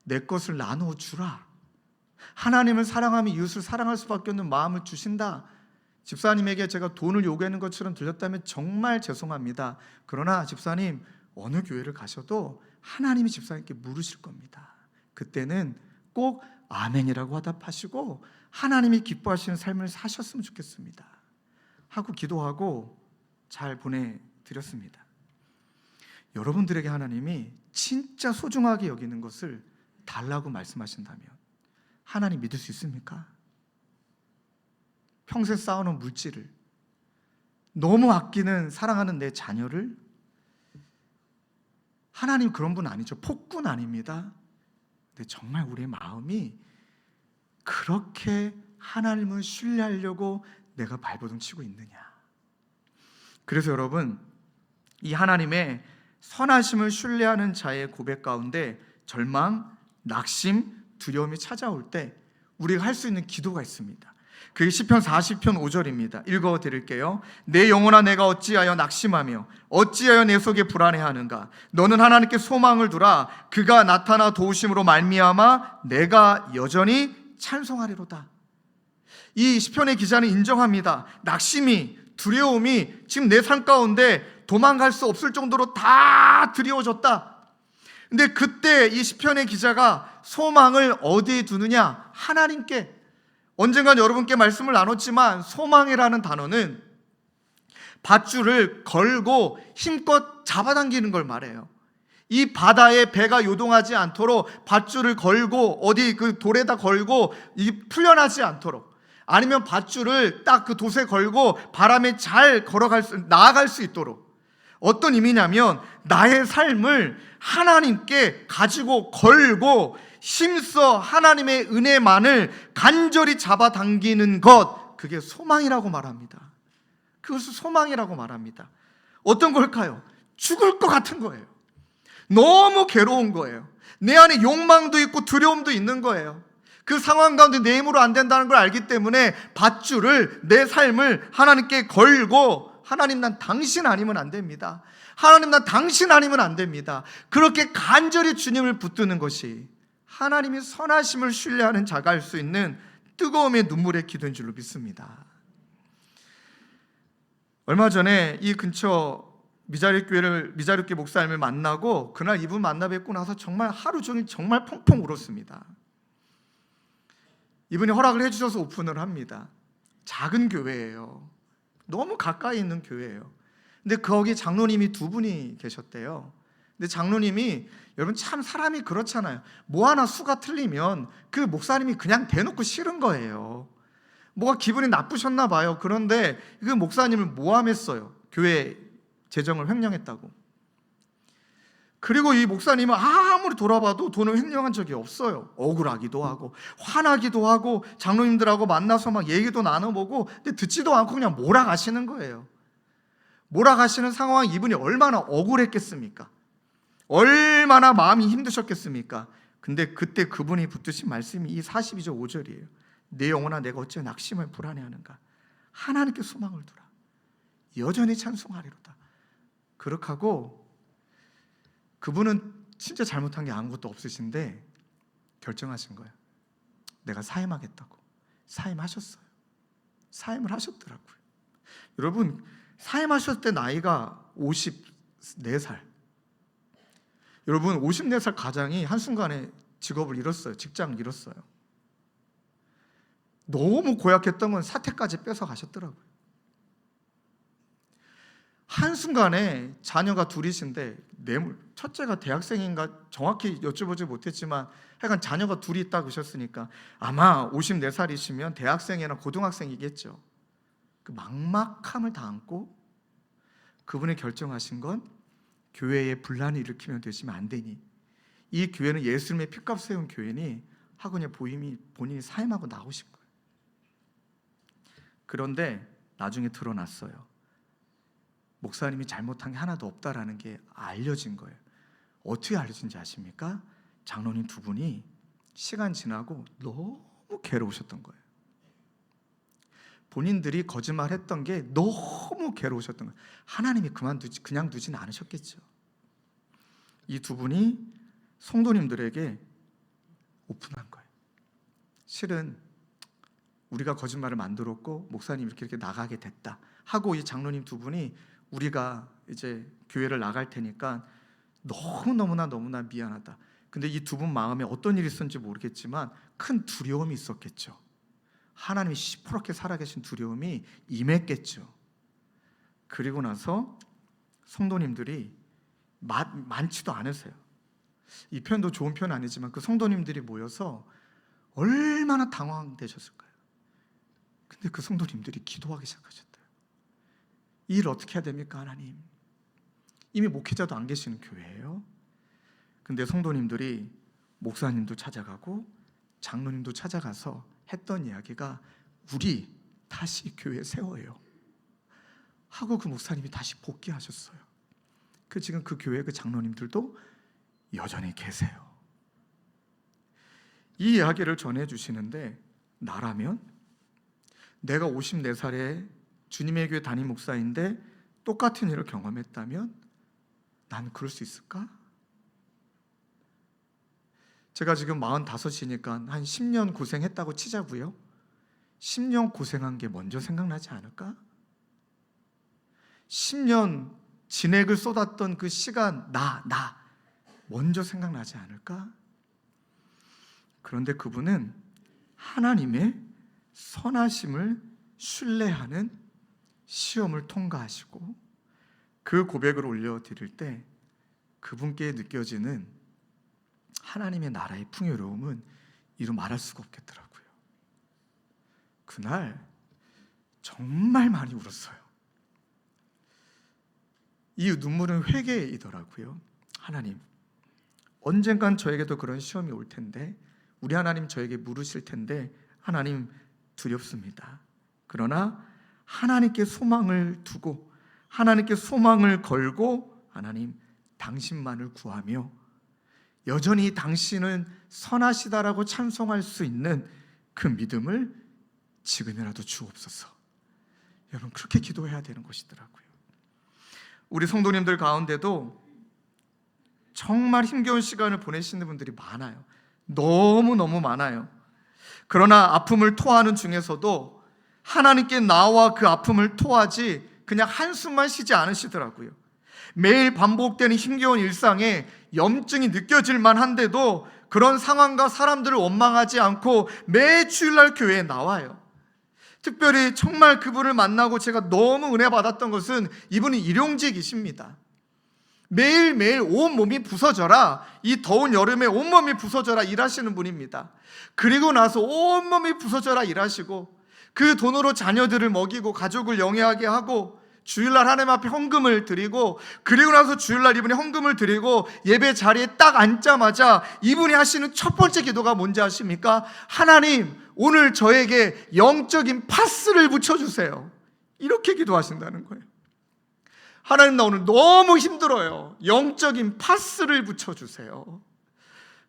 내 것을 나누어 주라. 하나님을 사랑하며 이웃을 사랑할 수밖에 없는 마음을 주신다. 집사님에게 제가 돈을 요구하는 것처럼 들렸다면 정말 죄송합니다. 그러나 집사님, 어느 교회를 가셔도 하나님이 집사님께 물으실 겁니다. 그때는 꼭 아멘이라고 화답하시고 하나님이 기뻐하시는 삶을 사셨으면 좋겠습니다 하고 기도하고 잘 보내드렸습니다. 여러분들에게 하나님이 진짜 소중하게 여기는 것을 달라고 말씀하신다면 하나님 믿을 수 있습니까? 평생 쌓아놓은 물질을, 너무 아끼는 사랑하는 내 자녀를, 하나님 그런 분 아니죠. 폭군 아닙니다. 근데 정말 우리의 마음이 그렇게 하나님을 신뢰하려고 내가 발버둥 치고 있느냐. 그래서 여러분, 이 하나님의 선하심을 신뢰하는 자의 고백 가운데 절망, 낙심, 두려움이 찾아올 때 우리가 할 수 있는 기도가 있습니다. 그게 시편 40편 5절입니다. 읽어드릴게요. 내 영혼아, 내가 어찌하여 낙심하며 어찌하여 내 속에 불안해하는가. 너는 하나님께 소망을 두라. 그가 나타나 도우심으로 말미암아 내가 여전히 찬송하리로다. 이 시편의 기자는 인정합니다. 낙심이, 두려움이 지금 내 삶 가운데 도망갈 수 없을 정도로 다 드리워졌다. 근데 그때 이 시편의 기자가 소망을 어디에 두느냐? 하나님께. 언젠간 여러분께 말씀을 나눴지만 소망이라는 단어는 밧줄을 걸고 힘껏 잡아당기는 걸 말해요. 이 바다에 배가 요동하지 않도록 밧줄을 걸고 어디 그 돌에다 걸고 이 풀려나지 않도록, 아니면 밧줄을 딱 그 돛에 걸고 바람에 잘 나아갈 수 있도록. 어떤 의미냐면 나의 삶을 하나님께 가지고 걸고 힘써 하나님의 은혜만을 간절히 잡아당기는 것, 그게 소망이라고 말합니다. 그것을 소망이라고 말합니다. 어떤 걸까요? 죽을 것 같은 거예요. 너무 괴로운 거예요. 내 안에 욕망도 있고 두려움도 있는 거예요. 그 상황 가운데 내 힘으로 안 된다는 걸 알기 때문에 밧줄을, 내 삶을 하나님께 걸고, 하나님 난 당신 아니면 안 됩니다. 하나님 난 당신 아니면 안 됩니다. 그렇게 간절히 주님을 붙드는 것이 하나님이 선하심을 신뢰하는 자가 할 수 있는 뜨거움의 눈물의 기도인 줄로 믿습니다. 얼마 전에 이 근처 미자립교회 목사님을 만나고 그날 이분 만나 뵙고 나서 정말 하루 종일 정말 펑펑 울었습니다. 이분이 허락을 해주셔서 오픈을 합니다. 작은 교회예요. 너무 가까이 있는 교회예요. 근데 거기 장로님이 2분이 계셨대요. 근데 장로님이, 여러분 참 사람이 그렇잖아요. 뭐 하나 수가 틀리면 그 목사님이 그냥 대놓고 싫은 거예요. 뭐가 기분이 나쁘셨나 봐요. 그런데 그 목사님을 모함했어요. 교회 재정을 횡령했다고. 그리고 이 목사님은 아무리 돌아봐도 돈을 횡령한 적이 없어요. 억울하기도 하고 화나기도 하고 장로님들하고 만나서 막 얘기도 나눠보고, 근데 듣지도 않고 그냥 몰아가시는 거예요. 몰아가시는 상황, 이분이 얼마나 억울했겠습니까? 얼마나 마음이 힘드셨겠습니까? 근데 그때 그분이 붙드신 말씀이 이 42절 5절이에요. 내 영혼아, 내가 어찌 낙심을 불안해하는가. 하나님께 소망을 두라. 여전히 찬송하리로다. 그렇게 하고 그분은 진짜 잘못한 게 아무것도 없으신데 결정하신 거예요. 내가 사임하겠다고. 사임하셨어요. 사임을 하셨더라고요. 여러분, 사임하셨을 때 나이가 54살. 여러분, 54살 가장이 한순간에 직업을 잃었어요. 직장을 잃었어요. 너무 고약했던 건 사태까지 뺏어 가셨더라고요. 한순간에 자녀가 둘이신데, 첫째가 대학생인가 정확히 여쭤보지 못했지만 하여간 자녀가 둘이 있다고 하셨으니까 아마 54살이시면 대학생이나 고등학생이겠죠. 그 막막함을 다 안고 그분이 결정하신 건 교회에 분란을 일으키면 되시면 안 되니, 이 교회는 예수님의 피값 세운 교회니 하고 그냥 본인이 사임하고 나오신 거예요. 그런데 나중에 드러났어요. 목사님이 잘못한 게 하나도 없다라는 게 알려진 거예요. 어떻게 알려진지 아십니까? 장로님 2분이 시간 지나고 너무 괴로우셨던 거예요. 본인들이 거짓말했던 게 너무 괴로우셨던 거예요. 하나님이 그냥 두지는 않으셨겠죠. 이 2분이 성도님들에게 오픈한 거예요. 실은 우리가 거짓말을 만들었고 목사님 이렇게 나가게 됐다 하고, 이 장로님 2분이 우리가 이제 교회를 나갈 테니까 너무나 미안하다. 근데 이 2분 마음에 어떤 일이 있었는지 모르겠지만 큰 두려움이 있었겠죠. 하나님이 시퍼렇게 살아계신 두려움이 임했겠죠. 그리고 나서 성도님들이 많지도 않으세요. 이 표현도 좋은 표현 아니지만 그 성도님들이 모여서 얼마나 당황되셨을까요? 근데 그 성도님들이 기도하기 시작하셨대요. 이 일 어떻게 해야 됩니까, 하나님? 이미 목회자도 안 계시는 교회예요. 근데 성도님들이 목사님도 찾아가고 장로님도 찾아가서 했던 이야기가, 우리 다시 교회 세워요 하고 그 목사님이 다시 복귀하셨어요. 지금 그 교회 그 장로님들도 여전히 계세요. 이 이야기를 전해주시는데, 나라면 내가 54살에 주님의 교회 담임 목사인데 똑같은 일을 경험했다면 난 그럴 수 있을까? 제가 지금 45이니까 한 10년 고생했다고 치자고요. 10년 고생한 게 먼저 생각나지 않을까? 10년 진액을 쏟았던 그 시간, 나 먼저 생각나지 않을까? 그런데 그분은 하나님의 선하심을 신뢰하는 시험을 통과하시고 그 고백을 올려드릴 때 그분께 느껴지는 하나님의 나라의 풍요로움은 이루 말할 수가 없겠더라고요. 그날 정말 많이 울었어요. 이 눈물은 회개이더라고요. 하나님, 언젠간 저에게도 그런 시험이 올 텐데, 우리 하나님 저에게 물으실 텐데 하나님 두렵습니다. 그러나 하나님께 소망을 두고 하나님께 소망을 걸고 하나님 당신만을 구하며 여전히 당신은 선하시다라고 찬송할 수 있는 그 믿음을 지금이라도 주옵소서. 여러분, 그렇게 기도해야 되는 것이더라고요. 우리 성도님들 가운데도 정말 힘겨운 시간을 보내시는 분들이 많아요. 너무너무 많아요. 그러나 아픔을 토하는 중에서도 하나님께 나와 그 아픔을 토하지 그냥 한숨만 쉬지 않으시더라고요. 매일 반복되는 힘겨운 일상에 염증이 느껴질 만한데도 그런 상황과 사람들을 원망하지 않고 매 주일날 교회에 나와요. 특별히 정말 그분을 만나고 제가 너무 은혜 받았던 것은 이분이 일용직이십니다. 매일매일 온몸이 부서져라, 이 더운 여름에 온몸이 부서져라 일하시는 분입니다. 그리고 나서 온몸이 부서져라 일하시고 그 돈으로 자녀들을 먹이고 가족을 영위하게 하고 주일날 하나님 앞에 헌금을 드리고, 그리고 나서 주일날 이분이 헌금을 드리고 예배 자리에 딱 앉자마자 이분이 하시는 첫 번째 기도가 뭔지 아십니까? 하나님, 오늘 저에게 영적인 파스를 붙여주세요. 이렇게 기도하신다는 거예요. 하나님, 나 오늘 너무 힘들어요. 영적인 파스를 붙여주세요.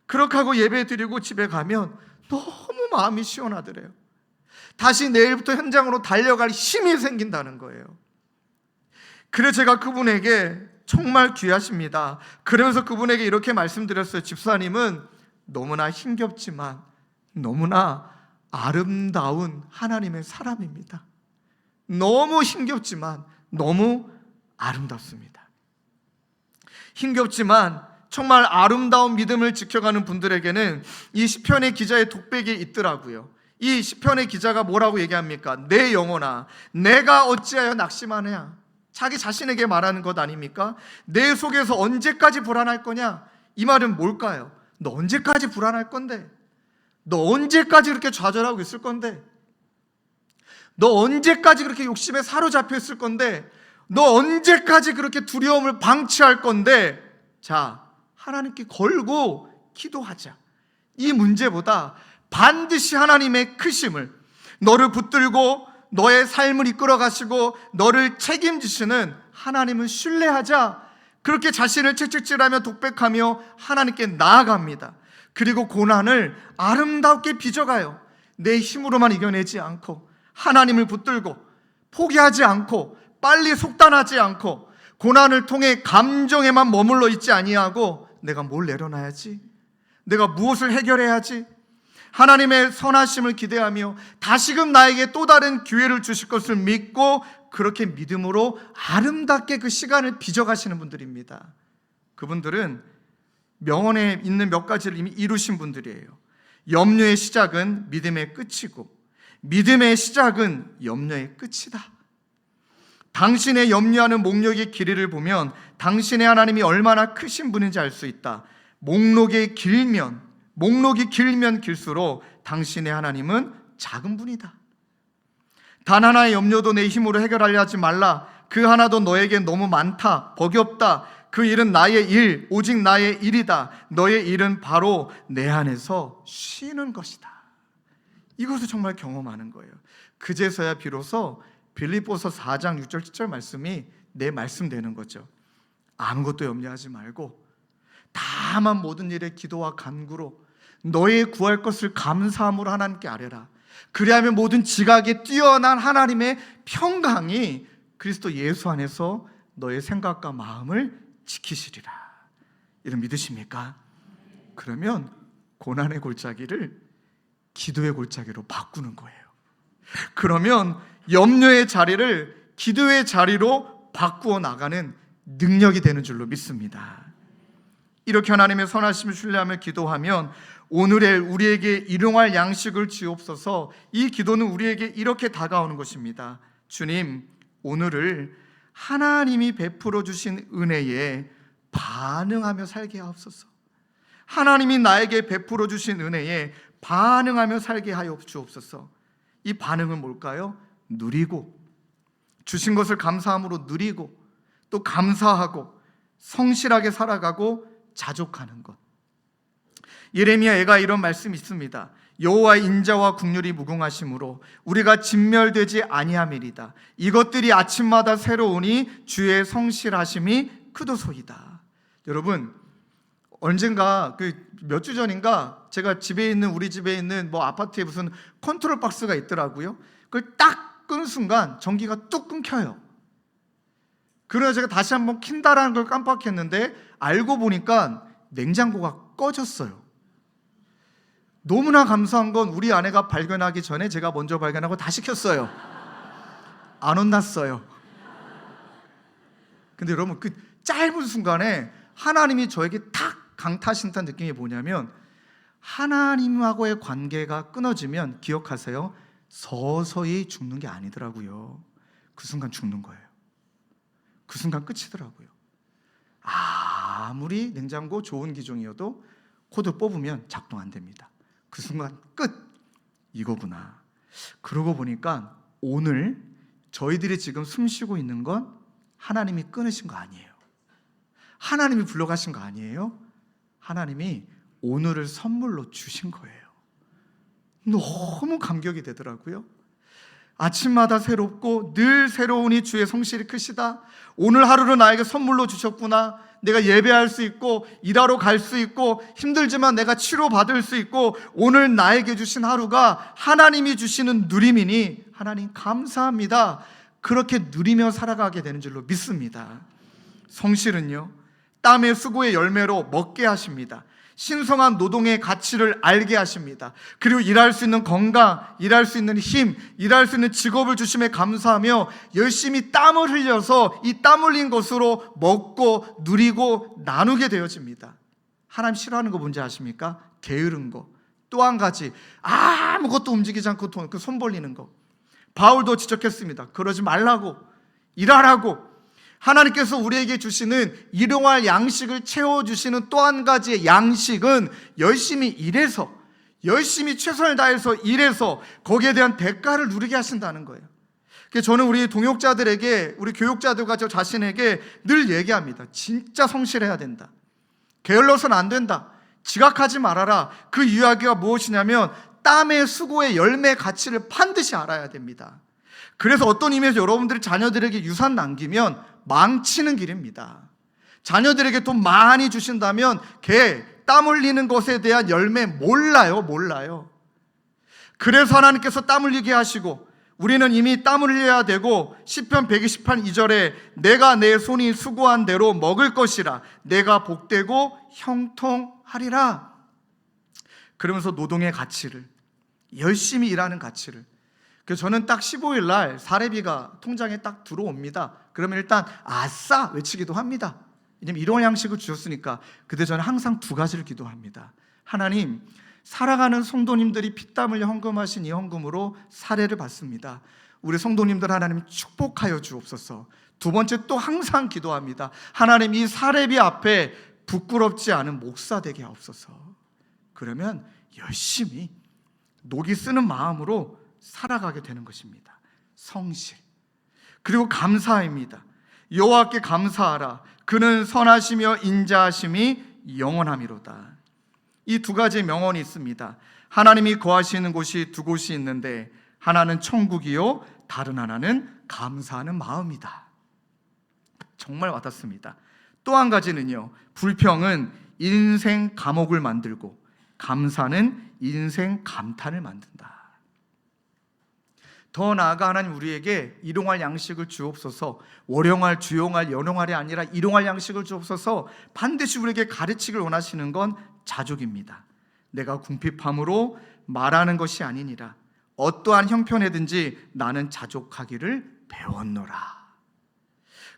그렇게 하고 예배 드리고 집에 가면 너무 마음이 시원하더래요. 다시 내일부터 현장으로 달려갈 힘이 생긴다는 거예요. 그래서 제가 그분에게 정말 귀하십니다. 그러면서 그분에게 이렇게 말씀드렸어요. 집사님은 너무나 힘겹지만 너무나 아름다운 하나님의 사람입니다. 너무 힘겹지만 너무 아름답습니다. 힘겹지만 정말 아름다운 믿음을 지켜가는 분들에게는 이 시편의 기자의 독백이 있더라고요. 이 시편의 기자가 뭐라고 얘기합니까? 내 영혼아, 내가 어찌하여 낙심하느냐? 자기 자신에게 말하는 것 아닙니까? 내 속에서 언제까지 불안할 거냐? 이 말은 뭘까요? 너 언제까지 불안할 건데? 너 언제까지 그렇게 좌절하고 있을 건데? 너 언제까지 그렇게 욕심에 사로잡혀 있을 건데? 너 언제까지 그렇게 두려움을 방치할 건데? 자, 하나님께 걸고 기도하자. 이 문제보다 반드시 하나님의 크심을, 너를 붙들고 너의 삶을 이끌어 가시고 너를 책임지시는 하나님을 신뢰하자. 그렇게 자신을 채찍질하며 독백하며 하나님께 나아갑니다. 그리고 고난을 아름답게 빚어가요. 내 힘으로만 이겨내지 않고 하나님을 붙들고 포기하지 않고 빨리 속단하지 않고 고난을 통해 감정에만 머물러 있지 아니하고 내가 뭘 내려놔야지, 내가 무엇을 해결해야지, 하나님의 선하심을 기대하며 다시금 나에게 또 다른 기회를 주실 것을 믿고 그렇게 믿음으로 아름답게 그 시간을 빚어가시는 분들입니다. 그분들은 명언에 있는 몇 가지를 이미 이루신 분들이에요. 염려의 시작은 믿음의 끝이고 믿음의 시작은 염려의 끝이다. 당신의 염려하는 목록의 길이를 보면 당신의 하나님이 얼마나 크신 분인지 알 수 있다. 목록이 길면 길수록 당신의 하나님은 작은 분이다. 단 하나의 염려도 내 힘으로 해결하려 하지 말라. 그 하나도 너에게 너무 많다, 버겁다. 그 일은 나의 일, 오직 나의 일이다. 너의 일은 바로 내 안에서 쉬는 것이다. 이것을 정말 경험하는 거예요. 그제서야 비로소 빌립보서 4장 6절 7절 말씀이 내 말씀 되는 거죠. 아무것도 염려하지 말고 다만 모든 일에 기도와 간구로 너의 구할 것을 감사함으로 하나님께 아뢰라. 그리하면 모든 지각에 뛰어난 하나님의 평강이 그리스도 예수 안에서 너의 생각과 마음을 지키시리라. 이런 믿으십니까? 그러면 고난의 골짜기를 기도의 골짜기로 바꾸는 거예요. 그러면 염려의 자리를 기도의 자리로 바꾸어 나가는 능력이 되는 줄로 믿습니다. 이렇게 하나님의 선하심을 신뢰하며 기도하면 오늘의 우리에게 일용할 양식을 주옵소서. 이 기도는 우리에게 이렇게 다가오는 것입니다. 주님, 오늘을 하나님이 베풀어 주신 은혜에 반응하며 살게 하옵소서. 하나님이 나에게 베풀어 주신 은혜에 반응하며 살게 하여 주옵소서. 이 반응은 뭘까요? 누리고, 주신 것을 감사함으로 누리고, 또 감사하고 성실하게 살아가고 자족하는 것. 예레미야가 이런 말씀이 있습니다. 여호와의 인자와 국률이 무궁하심으로 우리가 진멸되지 아니함이리다. 이것들이 아침마다 새로우니 주의 성실하심이 크도소이다. 여러분, 언젠가 몇 주 전인가 제가 집에 있는 우리 집에 있는 뭐 아파트에 무슨 컨트롤 박스가 있더라고요. 그걸 딱 끄는 순간 전기가 뚝 끊겨요. 그래서 제가 다시 한번 킨다라는 걸 깜빡했는데 알고 보니까 냉장고가 꺼졌어요. 너무나 감사한 건 우리 아내가 발견하기 전에 제가 먼저 발견하고 다시 켰어요. 안 혼났어요. 근데 여러분, 그 짧은 순간에 하나님이 저에게 탁 강타하신다는 느낌이 뭐냐면, 하나님하고의 관계가 끊어지면 기억하세요, 서서히 죽는 게 아니더라고요. 그 순간 죽는 거예요. 그 순간 끝이더라고요. 아무리 냉장고 좋은 기종이어도 코드 뽑으면 작동 안 됩니다. 그 순간 끝! 이거구나. 그러고 보니까 오늘 저희들이 지금 숨 쉬고 있는 건 하나님이 끊으신 거 아니에요. 하나님이 불러가신 거 아니에요. 하나님이 오늘을 선물로 주신 거예요. 너무 감격이 되더라고요. 아침마다 새롭고 늘 새로우니 주의 성실이 크시다. 오늘 하루를 나에게 선물로 주셨구나. 내가 예배할 수 있고 일하러 갈 수 있고 힘들지만 내가 치료받을 수 있고 오늘 나에게 주신 하루가 하나님이 주시는 누림이니 하나님 감사합니다. 그렇게 누리며 살아가게 되는 줄로 믿습니다. 성실은요, 땀의 수고의 열매로 먹게 하십니다. 신성한 노동의 가치를 알게 하십니다. 그리고 일할 수 있는 건강, 일할 수 있는 힘, 일할 수 있는 직업을 주심에 감사하며 열심히 땀을 흘려서 이 땀 흘린 것으로 먹고 누리고 나누게 되어집니다. 하나님 싫어하는 거 뭔지 아십니까? 게으른 거. 또 한 가지, 아무것도 움직이지 않고 손 벌리는 거. 바울도 지적했습니다. 그러지 말라고, 일하라고. 하나님께서 우리에게 주시는 일용할 양식을 채워주시는 또 한 가지의 양식은 열심히 일해서, 열심히 최선을 다해서 일해서 거기에 대한 대가를 누리게 하신다는 거예요. 그래서 저는 우리 동역자들에게, 우리 교육자들과 저 자신에게 늘 얘기합니다. 진짜 성실해야 된다. 게을러서는 안 된다. 지각하지 말아라. 그 이야기가 무엇이냐면 땀의 수고의 열매 가치를 반드시 알아야 됩니다. 그래서 어떤 의미에서 여러분들이 자녀들에게 유산 남기면 망치는 길입니다. 자녀들에게 돈 많이 주신다면 걔 땀 흘리는 것에 대한 열매 몰라요. 그래서 하나님께서 땀 흘리게 하시고 우리는 이미 땀을 흘려야 되고 시편 128 2절에 내가 내 손이 수고한 대로 먹을 것이라 내가 복되고 형통하리라. 그러면서 노동의 가치를, 열심히 일하는 가치를. 그래서 저는 딱 15일 날 사례비가 통장에 딱 들어옵니다. 그러면 일단 아싸 외치기도 합니다. 왜냐면 일용할 양식을 주셨으니까. 근데 저는 항상 두 가지를 기도합니다. 하나님, 살아가는 성도님들이 피땀 흘려 헌금하신 이 헌금으로 사례를 받습니다. 우리 성도님들 하나님 축복하여 주옵소서. 두 번째 또 항상 기도합니다. 하나님, 이 사례비 앞에 부끄럽지 않은 목사 되게 하옵소서. 그러면 열심히 녹이 쓰는 마음으로 살아가게 되는 것입니다. 성실. 그리고 감사입니다. 여호와께 감사하라. 그는 선하시며 인자하심이 영원함이로다. 이 두 가지 명언이 있습니다. 하나님이 거하시는 곳이 두 곳이 있는데 하나는 천국이요 다른 하나는 감사하는 마음이다. 정말 와닿습니다. 또 한 가지는요, 불평은 인생 감옥을 만들고 감사는 인생 감탄을 만든다. 더 나아가 하나님 우리에게 일용할 양식을 주옵소서, 월용할 주용할 연용할이 아니라 일용할 양식을 주옵소서, 반드시 우리에게 가르치길 원하시는 건 자족입니다. 내가 궁핍함으로 말하는 것이 아니니라. 어떠한 형편에든지 나는 자족하기를 배웠노라.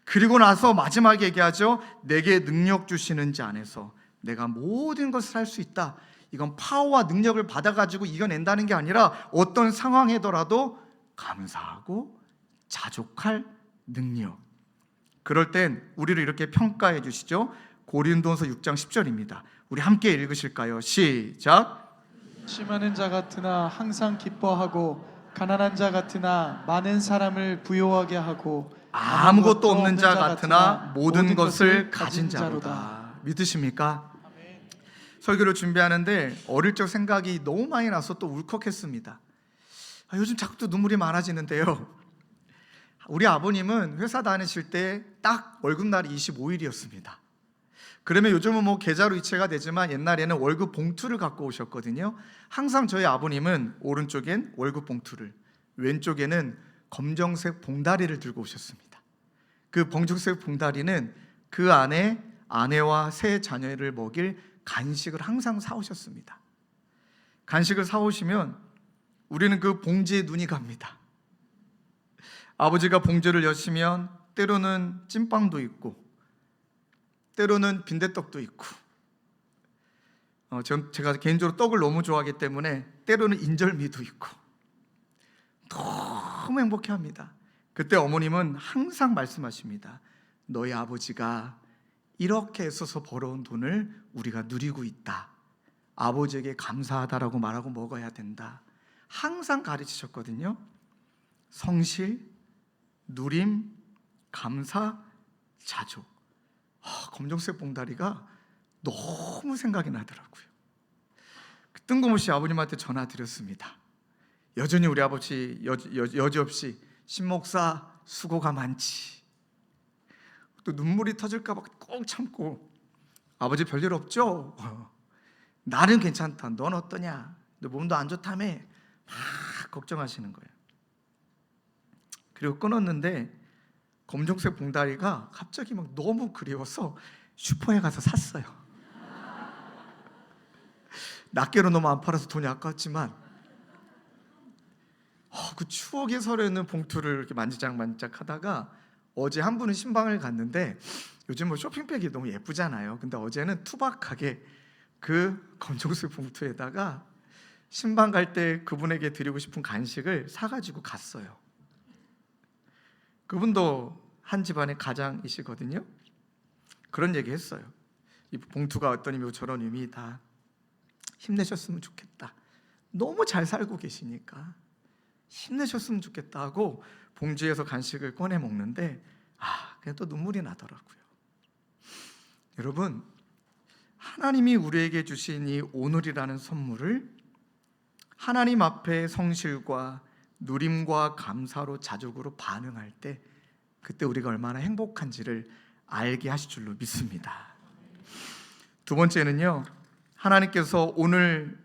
그리고 나서 마지막에 얘기하죠. 내게 능력 주시는 자 안에서 내가 모든 것을 할 수 있다. 이건 파워와 능력을 받아가지고 이겨낸다는 게 아니라 어떤 상황이더라도 감사하고 자족할 능력. 그럴 땐 우리를 이렇게 평가해 주시죠. 고린도서 6장 10절입니다. 우리 함께 읽으실까요? 시작. 심하는 자 같으나 항상 기뻐하고 가난한 자 같으나 많은 사람을 부요하게 하고 아무것도 없는 자 같으나 모든 것을 가진 자로다. 믿으십니까? 설교를 준비하는데 어릴 적 생각이 너무 많이 나서 또 울컥했습니다. 요즘 자꾸 또 눈물이 많아지는데요. 우리 아버님은 회사 다니실 때 딱 월급날이 25일이었습니다. 그러면 요즘은 뭐 계좌로 이체가 되지만 옛날에는 월급 봉투를 갖고 오셨거든요. 항상 저희 아버님은 오른쪽엔 월급 봉투를, 왼쪽에는 검정색 봉다리를 들고 오셨습니다. 그 검정색 봉다리는 그 안에 아내와 세 자녀를 먹일 간식을 항상 사오셨습니다. 간식을 사오시면 우리는 그 봉지에 눈이 갑니다. 아버지가 봉지를 여시면 때로는 찐빵도 있고 때로는 빈대떡도 있고, 제가 개인적으로 떡을 너무 좋아하기 때문에 때로는 인절미도 있고 너무 행복해합니다. 그때 어머님은 항상 말씀하십니다. 너희 아버지가 이렇게 애써서 벌어온 돈을 우리가 누리고 있다. 아버지에게 감사하다라고 말하고 먹어야 된다. 항상 가르치셨거든요. 성실, 누림, 감사, 자족. 검정색 봉다리가 너무 생각이 나더라고요. 뜬금없이 아버님한테 전화 드렸습니다. 여전히 우리 아버지 여지없이 신목사 수고가 많지. 또 눈물이 터질까 봐 꼭 참고, 아버지 별일 없죠? 나는 괜찮다. 넌 어떠냐? 너 몸도 안 좋다며? 막 걱정하시는 거예요. 그리고 끊었는데 검정색 봉다리가 갑자기 막 너무 그리워서 슈퍼에 가서 샀어요. 낱개로 너무 안 팔아서 돈이 아깝지만 그 추억의 서려있는 봉투를 이렇게 만지작 하다가 어제 한 분은 신방을 갔는데 요즘 뭐 쇼핑백이 너무 예쁘잖아요. 근데 어제는 투박하게 그 검정색 봉투에다가 신방 갈 때 그분에게 드리고 싶은 간식을 사가지고 갔어요. 그분도 한 집안의 가장이시거든요. 그런 얘기 했어요. 이 봉투가 어떤 의미고 저런 의미다. 힘내셨으면 좋겠다. 너무 잘 살고 계시니까 힘내셨으면 좋겠다 하고 봉지에서 간식을 꺼내 먹는데 그냥 또 눈물이 나더라고요. 여러분, 하나님이 우리에게 주신 이 오늘이라는 선물을 하나님 앞에 성실과 누림과 감사로 자족으로 반응할 때 그때 우리가 얼마나 행복한지를 알게 하실 줄로 믿습니다. 두 번째는요, 하나님께서 오늘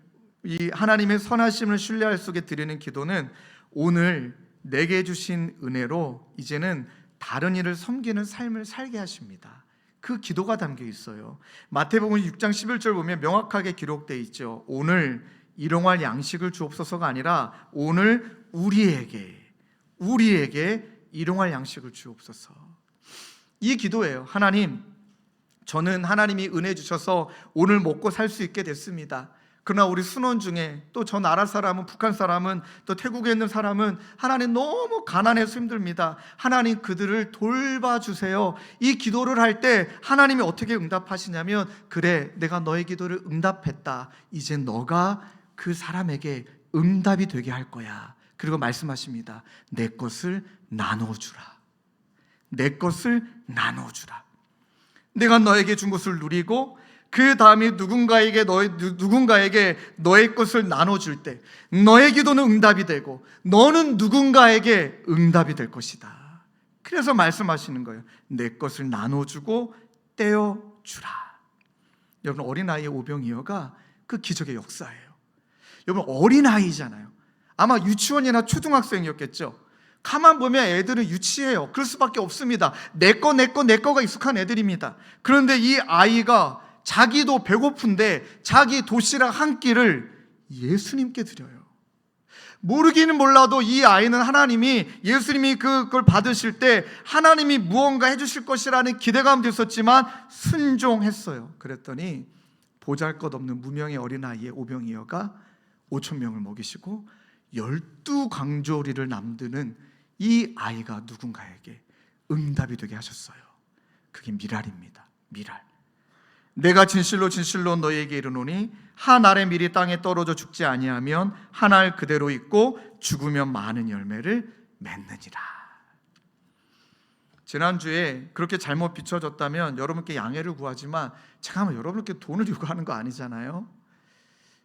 이 하나님의 선하심을 신뢰할 속에 드리는 기도는 오늘 내게 주신 은혜로 이제는 다른 이를 섬기는 삶을 살게 하십니다. 그 기도가 담겨 있어요. 마태복음 6장 11절 보면 명확하게 기록되어 있죠. 오늘 일용할 양식을 주옵소서가 아니라 오늘 우리에게 일용할 양식을 주옵소서. 이 기도예요. 하나님, 저는 하나님이 은혜 주셔서 오늘 먹고 살 수 있게 됐습니다. 그러나 우리 순원 중에 또 저 나라 사람은, 북한 사람은, 또 태국에 있는 사람은 하나님 너무 가난해서 힘듭니다. 하나님 그들을 돌봐주세요. 이 기도를 할 때 하나님이 어떻게 응답하시냐면, 그래 내가 너의 기도를 응답했다. 이제 너가 그 사람에게 응답이 되게 할 거야. 그리고 말씀하십니다. 내 것을 나눠주라. 내 것을 나눠주라. 내가 너에게 준 것을 누리고 그 다음에 누군가에게 너의 것을 나눠줄 때 너의 기도는 응답이 되고 너는 누군가에게 응답이 될 것이다. 그래서 말씀하시는 거예요. 내 것을 나눠주고 떼어주라. 여러분, 어린아이의 오병이어가 그 기적의 역사예요. 여러분, 어린아이잖아요. 아마 유치원이나 초등학생이었겠죠. 가만 보면 애들은 유치해요. 그럴 수밖에 없습니다. 내 거가 익숙한 애들입니다. 그런데 이 아이가 자기도 배고픈데 자기 도시락 한 끼를 예수님께 드려요. 모르기는 몰라도 이 아이는 예수님이 그걸 받으실 때 하나님이 무언가 해주실 것이라는 기대감도 있었지만 순종했어요. 그랬더니 보잘것없는 무명의 어린아이의 오병이어가 5,000명을 먹이시고 12강조리를 남드는 이 아이가 누군가에게 응답이 되게 하셨어요. 그게 미랄입니다. 미랄. 내가 진실로 진실로 너희에게 이르노니 한 알의 밀이 땅에 떨어져 죽지 아니하면 한 알 그대로 있고 죽으면 많은 열매를 맺느니라. 지난주에 그렇게 잘못 비춰졌다면 여러분께 양해를 구하지만 제가 여러분께 돈을 요구하는 거 아니잖아요.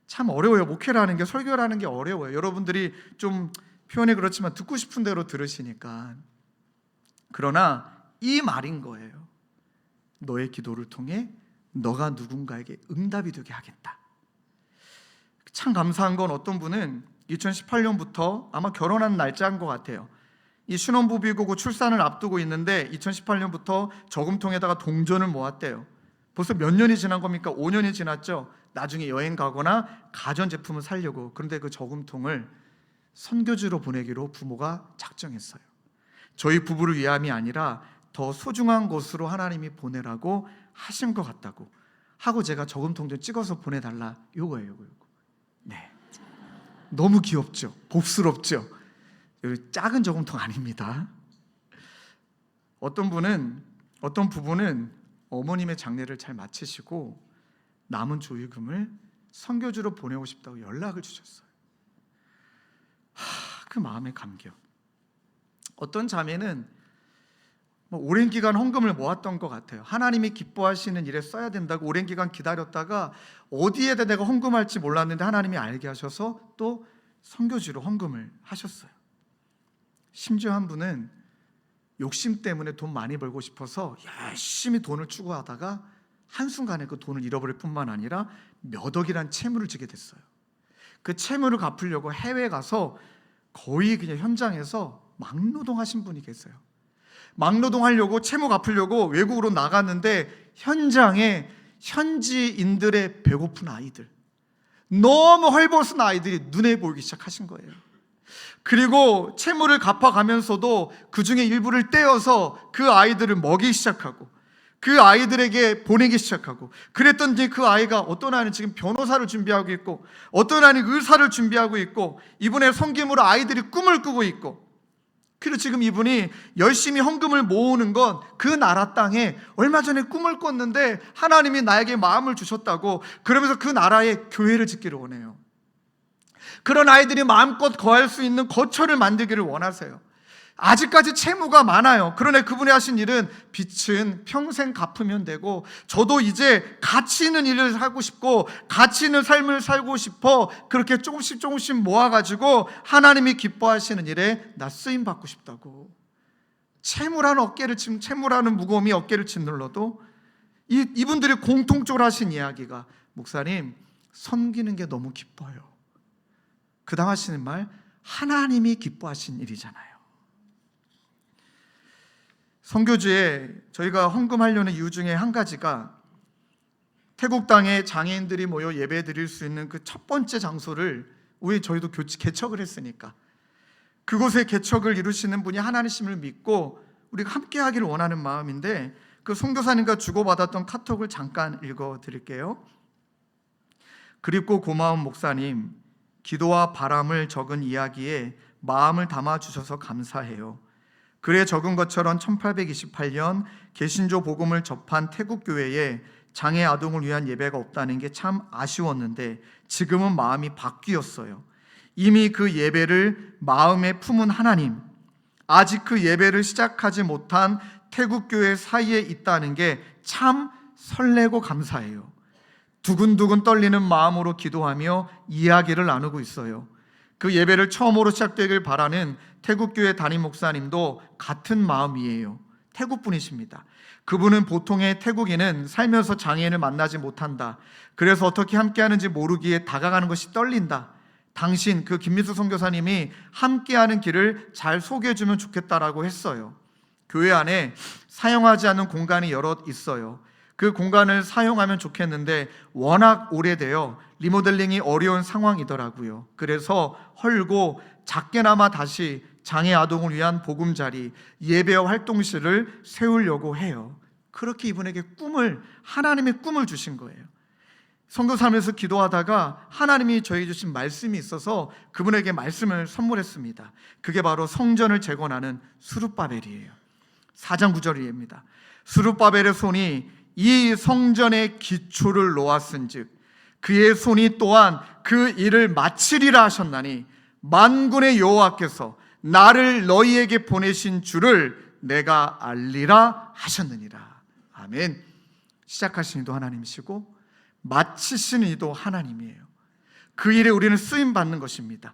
참 어려워요. 목회라는 게, 설교라는 게 어려워요. 여러분들이 좀 표현이 그렇지만 듣고 싶은 대로 들으시니까. 그러나 이 말인 거예요. 너의 기도를 통해 너가 누군가에게 응답이 되게 하겠다. 참 감사한 건 어떤 분은 2018년부터 아마 결혼한 날짜인 것 같아요. 이 신혼부부이고 출산을 앞두고 있는데 2018년부터 저금통에다가 동전을 모았대요. 벌써 몇 년이 지난 겁니까? 5년이 지났죠. 나중에 여행 가거나 가전제품을 사려고. 그런데 그 저금통을 선교지로 보내기로 부모가 작정했어요. 저희 부부를 위함이 아니라 더 소중한 곳으로 하나님이 보내라고 하신 것 같다고 하고 제가 저금통 좀 찍어서 보내달라. 요거예요. 네, 너무 귀엽죠? 복스럽죠? 작은 저금통 아닙니다. 어떤 부부는 어머님의 장례를 잘 마치시고 남은 조의금을 선교지로 보내고 싶다고 연락을 주셨어요. 그 마음의 감격. 어떤 자매는 오랜 기간 헌금을 모았던 것 같아요. 하나님이 기뻐하시는 일에 써야 된다고 오랜 기간 기다렸다가 어디에다 내가 헌금할지 몰랐는데 하나님이 알게 하셔서 또 선교지로 헌금을 하셨어요. 심지어 한 분은 욕심 때문에 돈 많이 벌고 싶어서 열심히 돈을 추구하다가 한순간에 그 돈을 잃어버릴 뿐만 아니라 몇 억이란 채무를 지게 됐어요. 그 채무를 갚으려고 해외에 가서 거의 그냥 현장에서 막노동하신 분이 계세요. 막노동하려고, 채무 갚으려고 외국으로 나갔는데 현장에 현지인들의 배고픈 아이들, 너무 헐벗은 아이들이 눈에 보이기 시작하신 거예요. 그리고 채무를 갚아가면서도 그 중에 일부를 떼어서 그 아이들을 먹이기 시작하고 그 아이들에게 보내기 시작하고, 그랬더니 그 아이가, 어떤 아이는 지금 변호사를 준비하고 있고 어떤 아이는 의사를 준비하고 있고 이분의 섬김으로 아이들이 꿈을 꾸고 있고, 그리고 지금 이분이 열심히 헌금을 모으는 건 그 나라 땅에 얼마 전에 꿈을 꿨는데 하나님이 나에게 마음을 주셨다고, 그러면서 그 나라에 교회를 짓기를 원해요. 그런 아이들이 마음껏 거할 수 있는 거처를 만들기를 원하세요. 아직까지 채무가 많아요. 그러나 그분이 하신 일은, 빚은 평생 갚으면 되고 저도 이제 가치 있는 일을 하고 싶고 가치 있는 삶을 살고 싶어, 그렇게 조금씩 모아가지고 하나님이 기뻐하시는 일에 나 쓰임 받고 싶다고. 채무라는 무거움이 어깨를 짓눌러도 이분들이 공통적으로 하신 이야기가, 목사님 섬기는 게 너무 기뻐요. 그 다음 하시는 말, 하나님이 기뻐하신 일이잖아요. 선교지에 저희가 헌금하려는 이유 중에 한 가지가, 태국 땅에 장애인들이 모여 예배 드릴 수 있는 그 첫 번째 장소를 왜 저희도 개척을 했으니까 그곳에 개척을 이루시는 분이 하나님심을 믿고 우리가 함께 하기를 원하는 마음인데, 그 선교사님과 주고받았던 카톡을 잠깐 읽어 드릴게요. 그립고 고마운 목사님, 기도와 바람을 적은 이야기에 마음을 담아주셔서 감사해요. 글에 적은 것처럼 1828년 개신교 복음을 접한 태국 교회에 장애 아동을 위한 예배가 없다는 게 참 아쉬웠는데 지금은 마음이 바뀌었어요. 이미 그 예배를 마음에 품은 하나님, 아직 그 예배를 시작하지 못한 태국 교회 사이에 있다는 게 참 설레고 감사해요. 두근두근 떨리는 마음으로 기도하며 이야기를 나누고 있어요. 그 예배를 처음으로 시작되길 바라는 태국교회 담임 목사님도 같은 마음이에요. 태국 분이십니다. 그분은 보통의 태국인은 살면서 장애인을 만나지 못한다. 그래서 어떻게 함께하는지 모르기에 다가가는 것이 떨린다. 당신 그 김민수 선교사님이 함께하는 길을 잘 소개해주면 좋겠다라고 했어요. 교회 안에 사용하지 않는 공간이 여럿 있어요. 그 공간을 사용하면 좋겠는데 워낙 오래되어 리모델링이 어려운 상황이더라고요. 그래서 헐고 작게나마 다시 장애 아동을 위한 보금자리, 예배와 활동실을 세우려고 해요. 그렇게 이분에게 하나님의 꿈을 주신 거예요. 선교사면서 기도하다가 하나님이 저에게 주신 말씀이 있어서 그분에게 말씀을 선물했습니다. 그게 바로 성전을 재건하는 스룹바벨이에요. 4장 9절입니다. 스룹바벨의 손이 이 성전의 기초를 놓았은즉 그의 손이 또한 그 일을 마치리라 하셨나니 만군의 여호와께서 나를 너희에게 보내신 줄을 내가 알리라 하셨느니라. 아멘. 시작하신 이도 하나님이시고 마치시는 이도 하나님이에요. 그 일에 우리는 쓰임 받는 것입니다.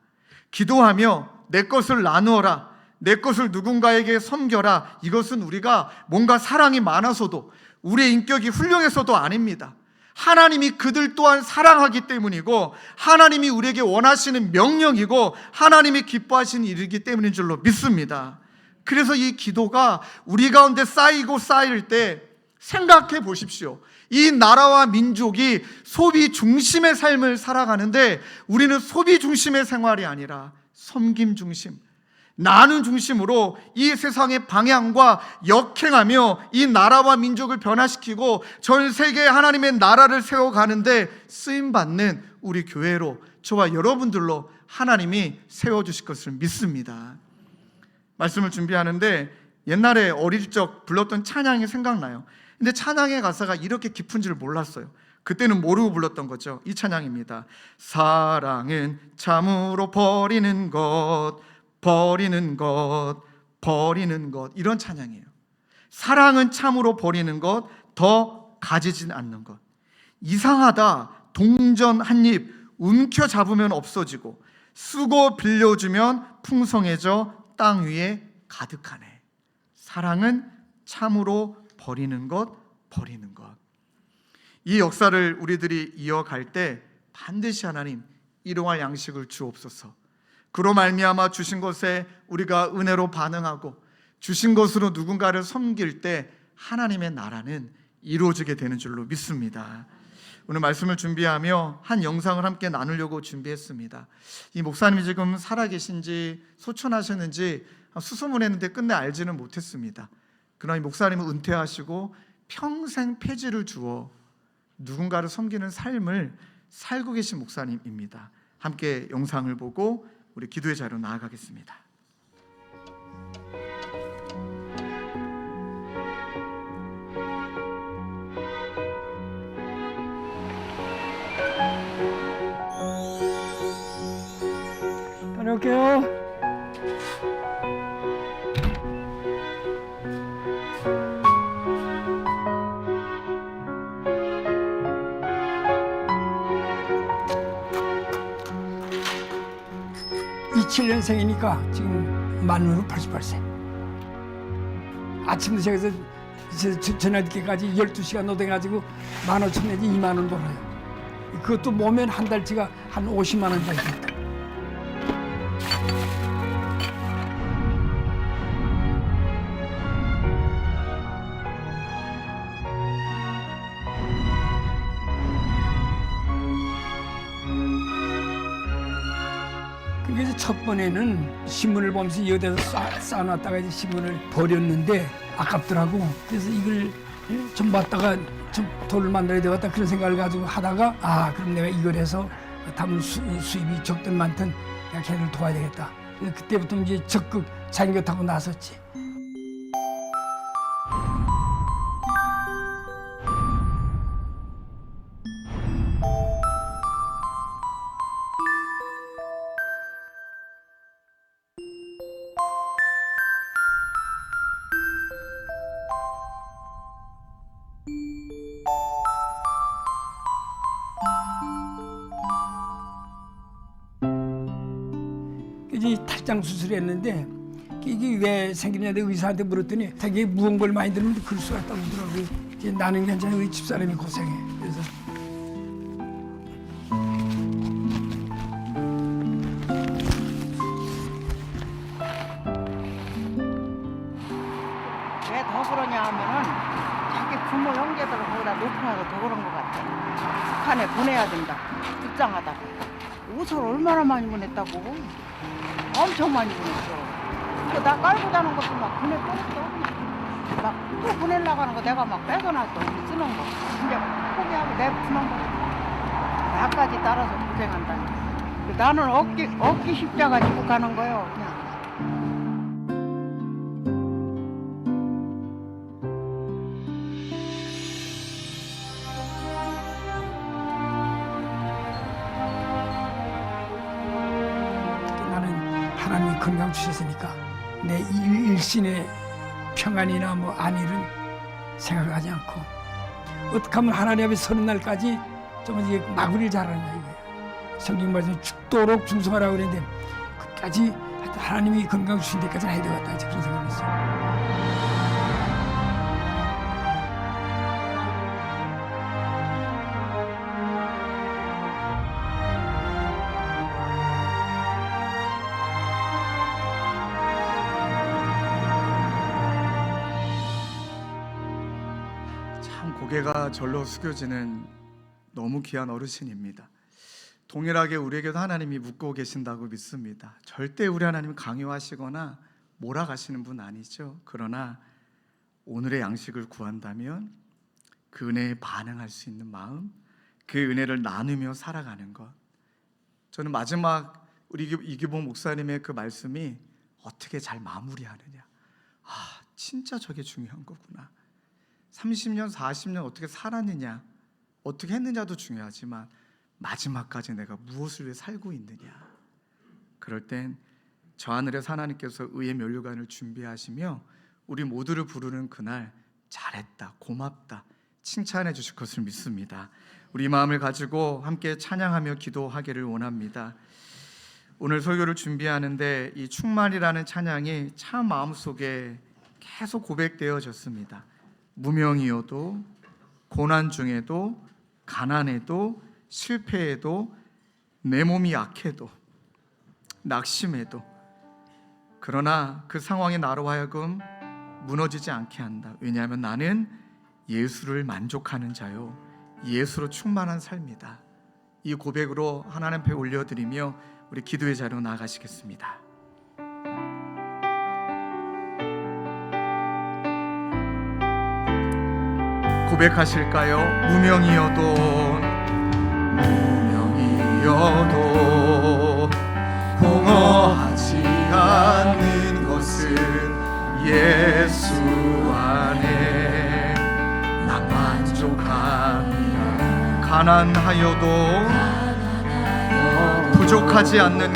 기도하며 내 것을 나누어라, 내 것을 누군가에게 섬겨라. 이것은 우리가 뭔가 사랑이 많아서도 우리의 인격이 훌륭해서도 아닙니다. 하나님이 그들 또한 사랑하기 때문이고 하나님이 우리에게 원하시는 명령이고 하나님이 기뻐하시는 일이기 때문인 줄로 믿습니다. 그래서 이 기도가 우리 가운데 쌓이고 쌓일 때 생각해 보십시오. 이 나라와 민족이 소비 중심의 삶을 살아가는데 우리는 소비 중심의 생활이 아니라 섬김 중심, 나는 중심으로 이 세상의 방향과 역행하며 이 나라와 민족을 변화시키고 전 세계에 하나님의 나라를 세워가는데 쓰임받는 우리 교회로, 저와 여러분들로 하나님이 세워주실 것을 믿습니다. 말씀을 준비하는데 옛날에 어릴 적 불렀던 찬양이 생각나요. 근데 찬양의 가사가 이렇게 깊은 줄 몰랐어요. 그때는 모르고 불렀던 거죠. 이 찬양입니다. 사랑은 참으로 버리는 것, 버리는 것, 버리는 것. 이런 찬양이에요. 사랑은 참으로 버리는 것, 더 가지진 않는 것. 이상하다. 동전 한 입 움켜잡으면 없어지고 쓰고 빌려주면 풍성해져 땅 위에 가득하네. 사랑은 참으로 버리는 것, 버리는 것. 이 역사를 우리들이 이어갈 때 반드시 하나님 일용할 양식을 주옵소서. 그로 말미암아 주신 것에 우리가 은혜로 반응하고 주신 것으로 누군가를 섬길 때 하나님의 나라는 이루어지게 되는 줄로 믿습니다. 오늘 말씀을 준비하며 한 영상을 함께 나누려고 준비했습니다. 이 목사님이 지금 살아계신지 소천하셨는지 수소문했는데 끝내 알지는 못했습니다. 그러나 이 목사님은 은퇴하시고 평생 폐지를 주어 누군가를 섬기는 삶을 살고 계신 목사님입니다. 함께 영상을 보고 우리 기도의 자리로 나아가겠습니다. 다녀올게요. 칠년생이니까 지금 만으로 88세. 아침부터 시작해서 저녁 늦게까지 12시간 노동해가지고 15,000 내지 2만 원 벌어요. 그것도 모면 한 달치가 한 50만 원짜리 됐다. 그래서 첫 번에는 신문을 보면서 여기다가 쌓아놨다가 이제 신문을 버렸는데 아깝더라고. 그래서 이걸 좀 받다가 좀 돈을 만들어야 되겠다 그런 생각을 가지고 하다가 그럼 내가 이걸 해서 담은 수입이 적든 많든 내가 걔를 도와야 되겠다. 그때부터 이제 적극 자기 곁하고 나섰지. 이제 탈장 수술했는데 이게 왜 생기냐 내가 의사한테 물었더니 되게 무거운 걸 많이 들으면 그럴 수가 있다고 그러더라고요. 이제 나는 괜찮아 우리 집사람이 고생해. 그래서 왜 더 그러냐 하면은 자기 부모 형제들을 거기다 높여서 더 그런 것 같아. 북한에 보내야 된다. 불쌍하다고. 옷을 얼마나 많이 보냈다고. 엄청 많이 보냈어. 나 깔고 자는 것도 막 보내 뻔했어. 막 또 보내려고 하는 거 내가 막 뺏어놨어. 쓰는 거. 이제 포기하고 내주는 거. 나까지 따라서 고생한다. 나는 얻기 십자가 지고 가는 거예요. 그냥. 나는 하나님이 건강 주셨으니까 내 일신의 평안이나 뭐 안일은 생각하지 않고 어떻게 하면 하나님 앞에 서는 날까지 좀 이제 마무리를 잘하냐 이거예요. 성경 말씀에 죽도록 중성하라고 그랬는데 끝까지 하여튼 하나님이 건강 주신 데까지 해야 되겠다 이제 그런 생각을 했어요. 참 고개가 절로 숙여지는 너무 귀한 어르신입니다. 동일하게 우리에게도 하나님이 묻고 계신다고 믿습니다. 절대 우리 하나님 강요하시거나 몰아가시는 분 아니죠. 그러나 오늘의 양식을 구한다면 그 은혜에 반응할 수 있는 마음, 그 은혜를 나누며 살아가는 것. 저는 마지막 우리 이규봉 목사님의 그 말씀이 어떻게 잘 마무리하느냐. 진짜 저게 중요한 거구나. 30년, 40년 어떻게 살았느냐, 어떻게 했느냐도 중요하지만 마지막까지 내가 무엇을 위해 살고 있느냐. 그럴 땐 저 하늘에서 하나님께서 의의 면류관을 준비하시며 우리 모두를 부르는 그날 잘했다, 고맙다 칭찬해 주실 것을 믿습니다. 우리 마음을 가지고 함께 찬양하며 기도하기를 원합니다. 오늘 설교를 준비하는데 이 충만이라는 찬양이 참 마음속에 계속 고백되어졌습니다. 무명이어도 고난 중에도 가난해도 실패해도 내 몸이 약해도 낙심해도 그러나 그 상황이 나로 하여금 무너지지 않게 한다. 왜냐하면 나는 예수를 만족하는 자요 예수로 충만한 삶이다. 이 고백으로 하나님 앞에 올려드리며 우리 기도의 자리로 나아가시겠습니다. 고백하실까요? 무명이어도 공허하지 않는 것은 예수 안에 난 만족합니다. 가난하여도 부족하지 않는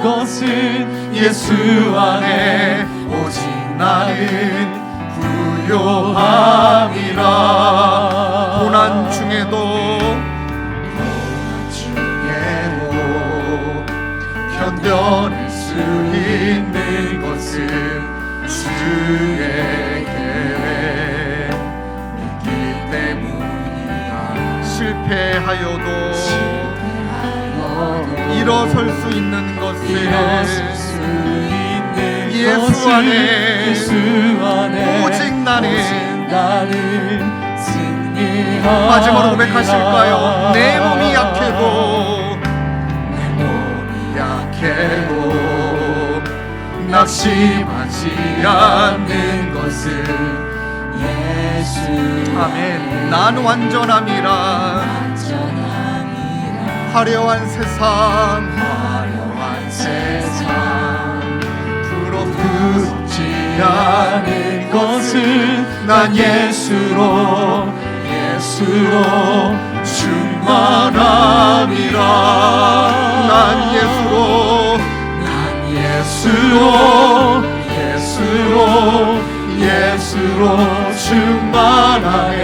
것은 예수 안에 오직 나는 부요함이라. 고난 중에도 견뎌낼 수 있는 것은 주의 계획 믿기 때문이다. 실패하여도 일어설 수 있는 것은 예수 안에 오직 나는 승리하리라. 마지막으로 고백하실까요? 내 몸이 약해도 낙심하지 않는 것은 예수. 아멘. 난 완전함이라. 화려한 세상 부럽지 않은 것은 난 예수로 충만함이라. 난 예수로 충만하네.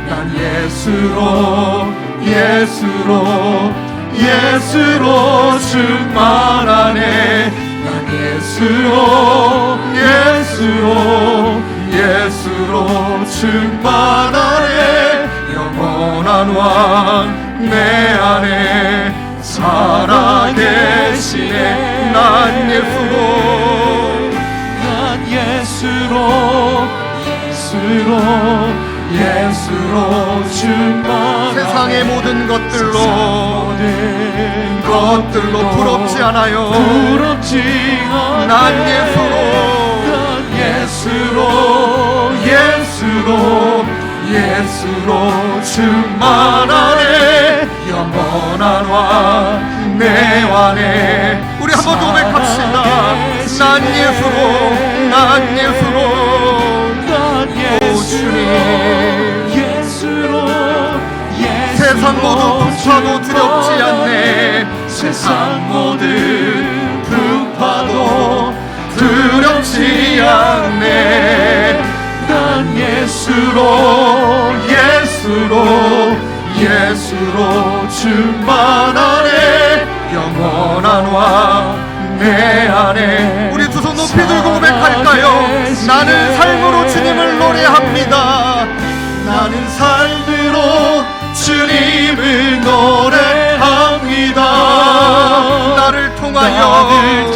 난 예수로 예수로 충만하네. 난 예수로 충만하네. 영원한 왕 내 안에 살아계시네. 난 예수로 충만하네. 세상의 모든 것들로 부럽지 않아요. 난 예수로 충만하네. 영원한 왕 내 안에. 우리 한번 고백합시다. 난 예수로 오 주님, 세상 모든 풍파도 두렵지 않네. 세상 모든 풍파도 두렵지 않네. 난 예수로 충만하네. 영원한 왕 내 안에. 우리 두 손 높이 들고 고백할까요? 나는 삶으로 주님을 노래합니다. 나는 삶으로 주님을 노래합니다. 나를 통하여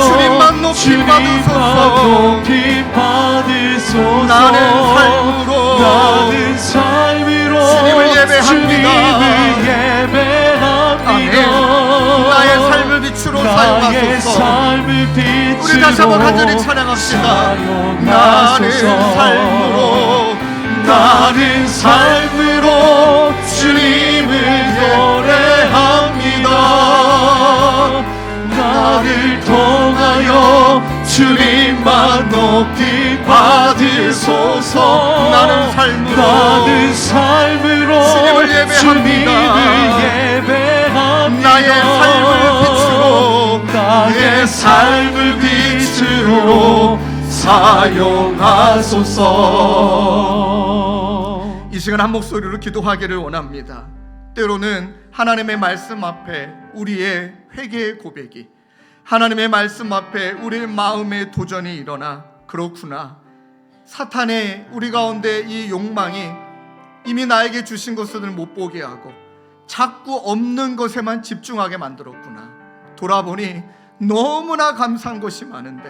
주님만 높이 받으소서. 나는 삶으로 주님을 예배합니다. 아멘. 나의 삶을 빛으로 사용하소서. 우리 다시 한번 간절히 찬양합시다. 나는 삶으로 주님을 노래합니다. 나를 통하여 주님만 높이 받으소서. 나는 삶으로 주님을 예배합니다. 나의 삶을 빛으로 사용하소서. 이 시간 한 목소리로 기도하기를 원합니다. 때로는 하나님의 말씀 앞에 우리의 회개의 고백이, 하나님의 말씀 앞에 우리의 마음의 도전이 일어나, 그렇구나, 사탄의 우리 가운데 이 욕망이 이미 나에게 주신 것을 못 보게 하고 자꾸 없는 것에만 집중하게 만들었구나. 돌아보니 너무나 감사한 것이 많은데,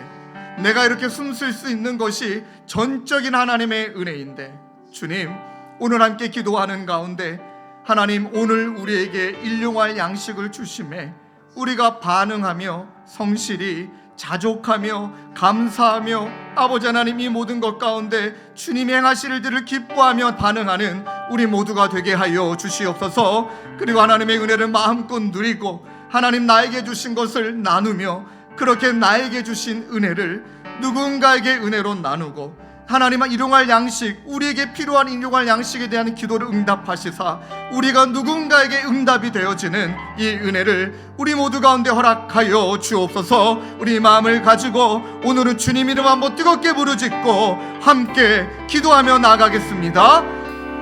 내가 이렇게 숨쉴 수 있는 것이 전적인 하나님의 은혜인데, 주님, 오늘 함께 기도하는 가운데 하나님, 오늘 우리에게 일용할 양식을 주심에 우리가 반응하며 성실히 자족하며 감사하며 아버지 하나님, 이 모든 것 가운데 주님이 행하실 일들을 기뻐하며 반응하는 우리 모두가 되게 하여 주시옵소서. 그리고 하나님의 은혜를 마음껏 누리고 하나님 나에게 주신 것을 나누며, 그렇게 나에게 주신 은혜를 누군가에게 은혜로 나누고, 하나님 일용할 양식, 우리에게 필요한 일용할 양식에 대한 기도를 응답하시사 우리가 누군가에게 응답이 되어지는 이 은혜를 우리 모두 가운데 허락하여 주옵소서. 우리 마음을 가지고 오늘은 주님 이름 한번 뜨겁게 부르짖고 함께 기도하며 나가겠습니다.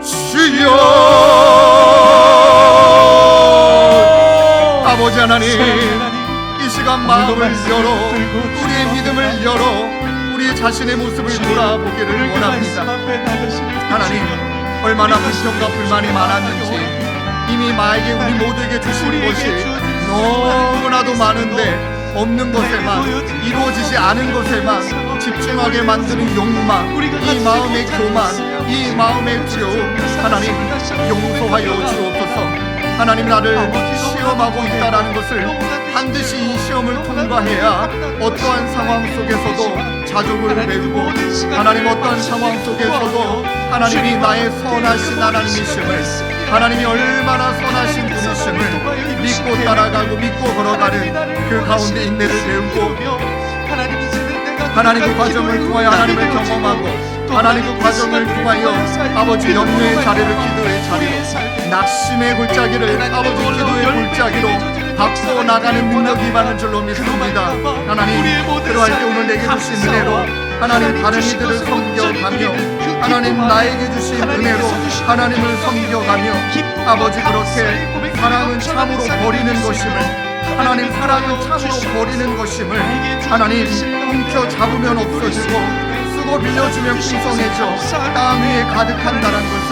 주여, 아버지 하나님, 이 시간 마음을 열어, 우리의 믿음을 열어 우리 자신의 모습을 돌아보기를 원합니다. 하나님, 얼마나 불평과 불만이 많았는지, 이미 나에게 우리 모두에게 주신 것이 너무나도 많은데 없는 것에만, 이루어지지 않은 것에만 집중하게 만드는 욕망, 이 마음의 교만, 이 마음의 두려움, 하나님 용서하여 주옵소서. 하나님, 나를 시험하고 있다라는 것을 반드시 이 시험을 통과해야 어떠한 상황 속에서도 자족을 배우고, 하나님 어떠한 상황 속에서도 하나님이 나의 선하신 하나님이심을, 하나님이 얼마나 선하신 분이심을 믿고 따라가고 믿고 걸어가는 그 가운데 인내를 배우고, 하나님 그 과정을 통하여 하나님을 경험하고, 하나님 그 과정을 통하여 아버지 염려의 자리를 기도의 자리로, 낙심의 골짜기를 아버지 기도의 골짜기로 바꾸어 나가는 능력이 많은 줄로 믿습니다. 하나님, 그러할 때 오늘 내게 주신 은혜로 하나님 다른 이들을 섬겨가며, 하나님 나에게 주신 은혜로 하나님을 섬겨가며, 아버지 그렇게 사랑은 참으로 버리는 것임을, 하나님 사랑은 참으로 버리는 것임을, 하나님 움켜 잡으면 없어지고 쓰고 빌려주면 풍성해져 땅 위에 가득한다는 것을,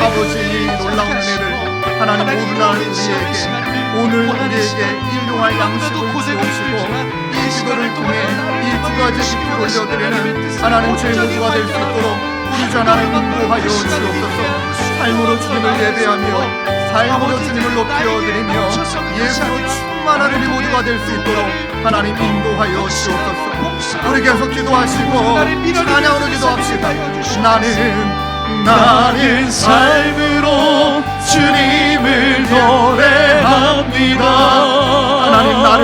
아버지 이 놀라운 은혜를 하나님 오늘 우리에게 일용할 양식을 주옵시고 이 기도를 통해 이 두 가지 기도를 올려드리는 하나님 죄 모두가 될 수 있도록 우리 전하를 인도하여 주옵소서. 삶으로 주님을 예배하며 삶으로 주님을 높여드리며 예수로 충만한 우리 모두가 될 수 있도록 하나님 인도하여 주옵소서. 우리 계속 기도하시고 찬양으로 기도합시다. 나는 삶으로 주님을 노래합니다. 하나님 나를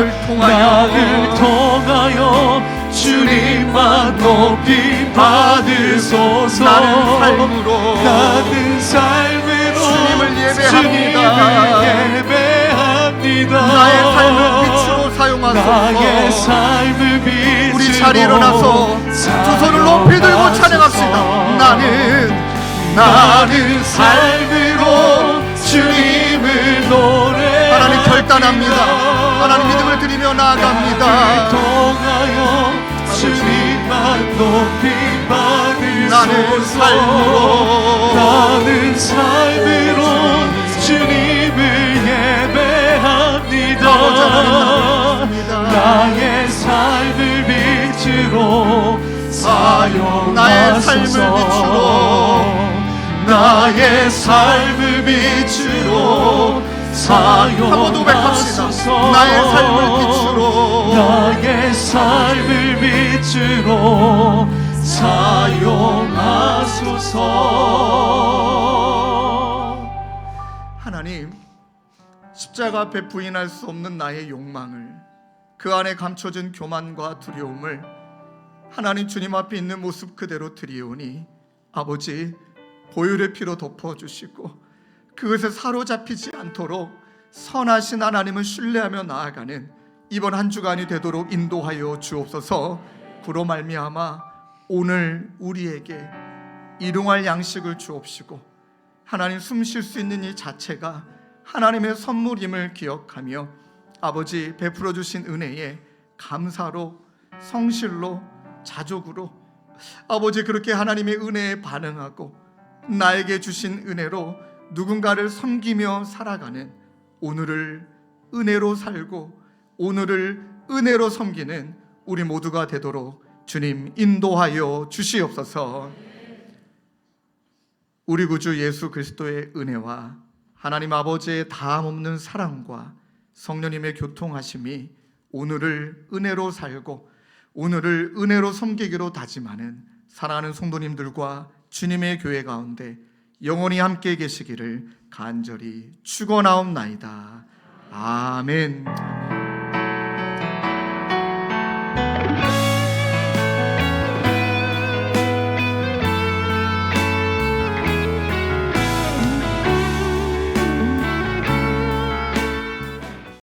통하여 주님만 높이 받으소서. 나는 삶으로 주님을 예배합니다. 나의 삶을 빛으로 사용하소서. 우리 자리 일어나서 두 손을 높이 들고 찬양합시다. 나는 삶으로 주님을 노래. 하나님 결단합니다. 하나님 믿음을 드리며 나아갑니다. 통하여 주님만 높이 받으소서. 나는 삶으로 주님을 예배합니다. 나의 삶을 빛으로 사용하소서. 나의 삶을 빛으로 사용하소서. 나의 삶을 빛으로 사용하소서. 하나님, 십자가 앞에 부인할 수 없는 나의 욕망을, 그 안에 감춰진 교만과 두려움을 하나님 주님 앞에 있는 모습 그대로 드리오니 아버지 보혈의 피로 덮어주시고 그것에 사로잡히지 않도록 선하신 하나님을 신뢰하며 나아가는 이번 한 주간이 되도록 인도하여 주옵소서. 그로 말미암아 오늘 우리에게 일용할 양식을 주옵시고 하나님 숨 쉴 수 있는 이 자체가 하나님의 선물임을 기억하며 아버지 베풀어 주신 은혜에 감사로 성실로 자족으로 아버지 그렇게 하나님의 은혜에 반응하고 나에게 주신 은혜로 누군가를 섬기며 살아가는 오늘을 은혜로 살고 오늘을 은혜로 섬기는 우리 모두가 되도록 주님 인도하여 주시옵소서. 우리 구주 예수 그리스도의 은혜와 하나님 아버지의 다함없는 사랑과 성령님의 교통하심이 오늘을 은혜로 살고 오늘을 은혜로 섬기기로 다짐하는 사랑하는 성도님들과 주님의 교회 가운데 영원히 함께 계시기를 간절히 축원하옵나이다. 아멘.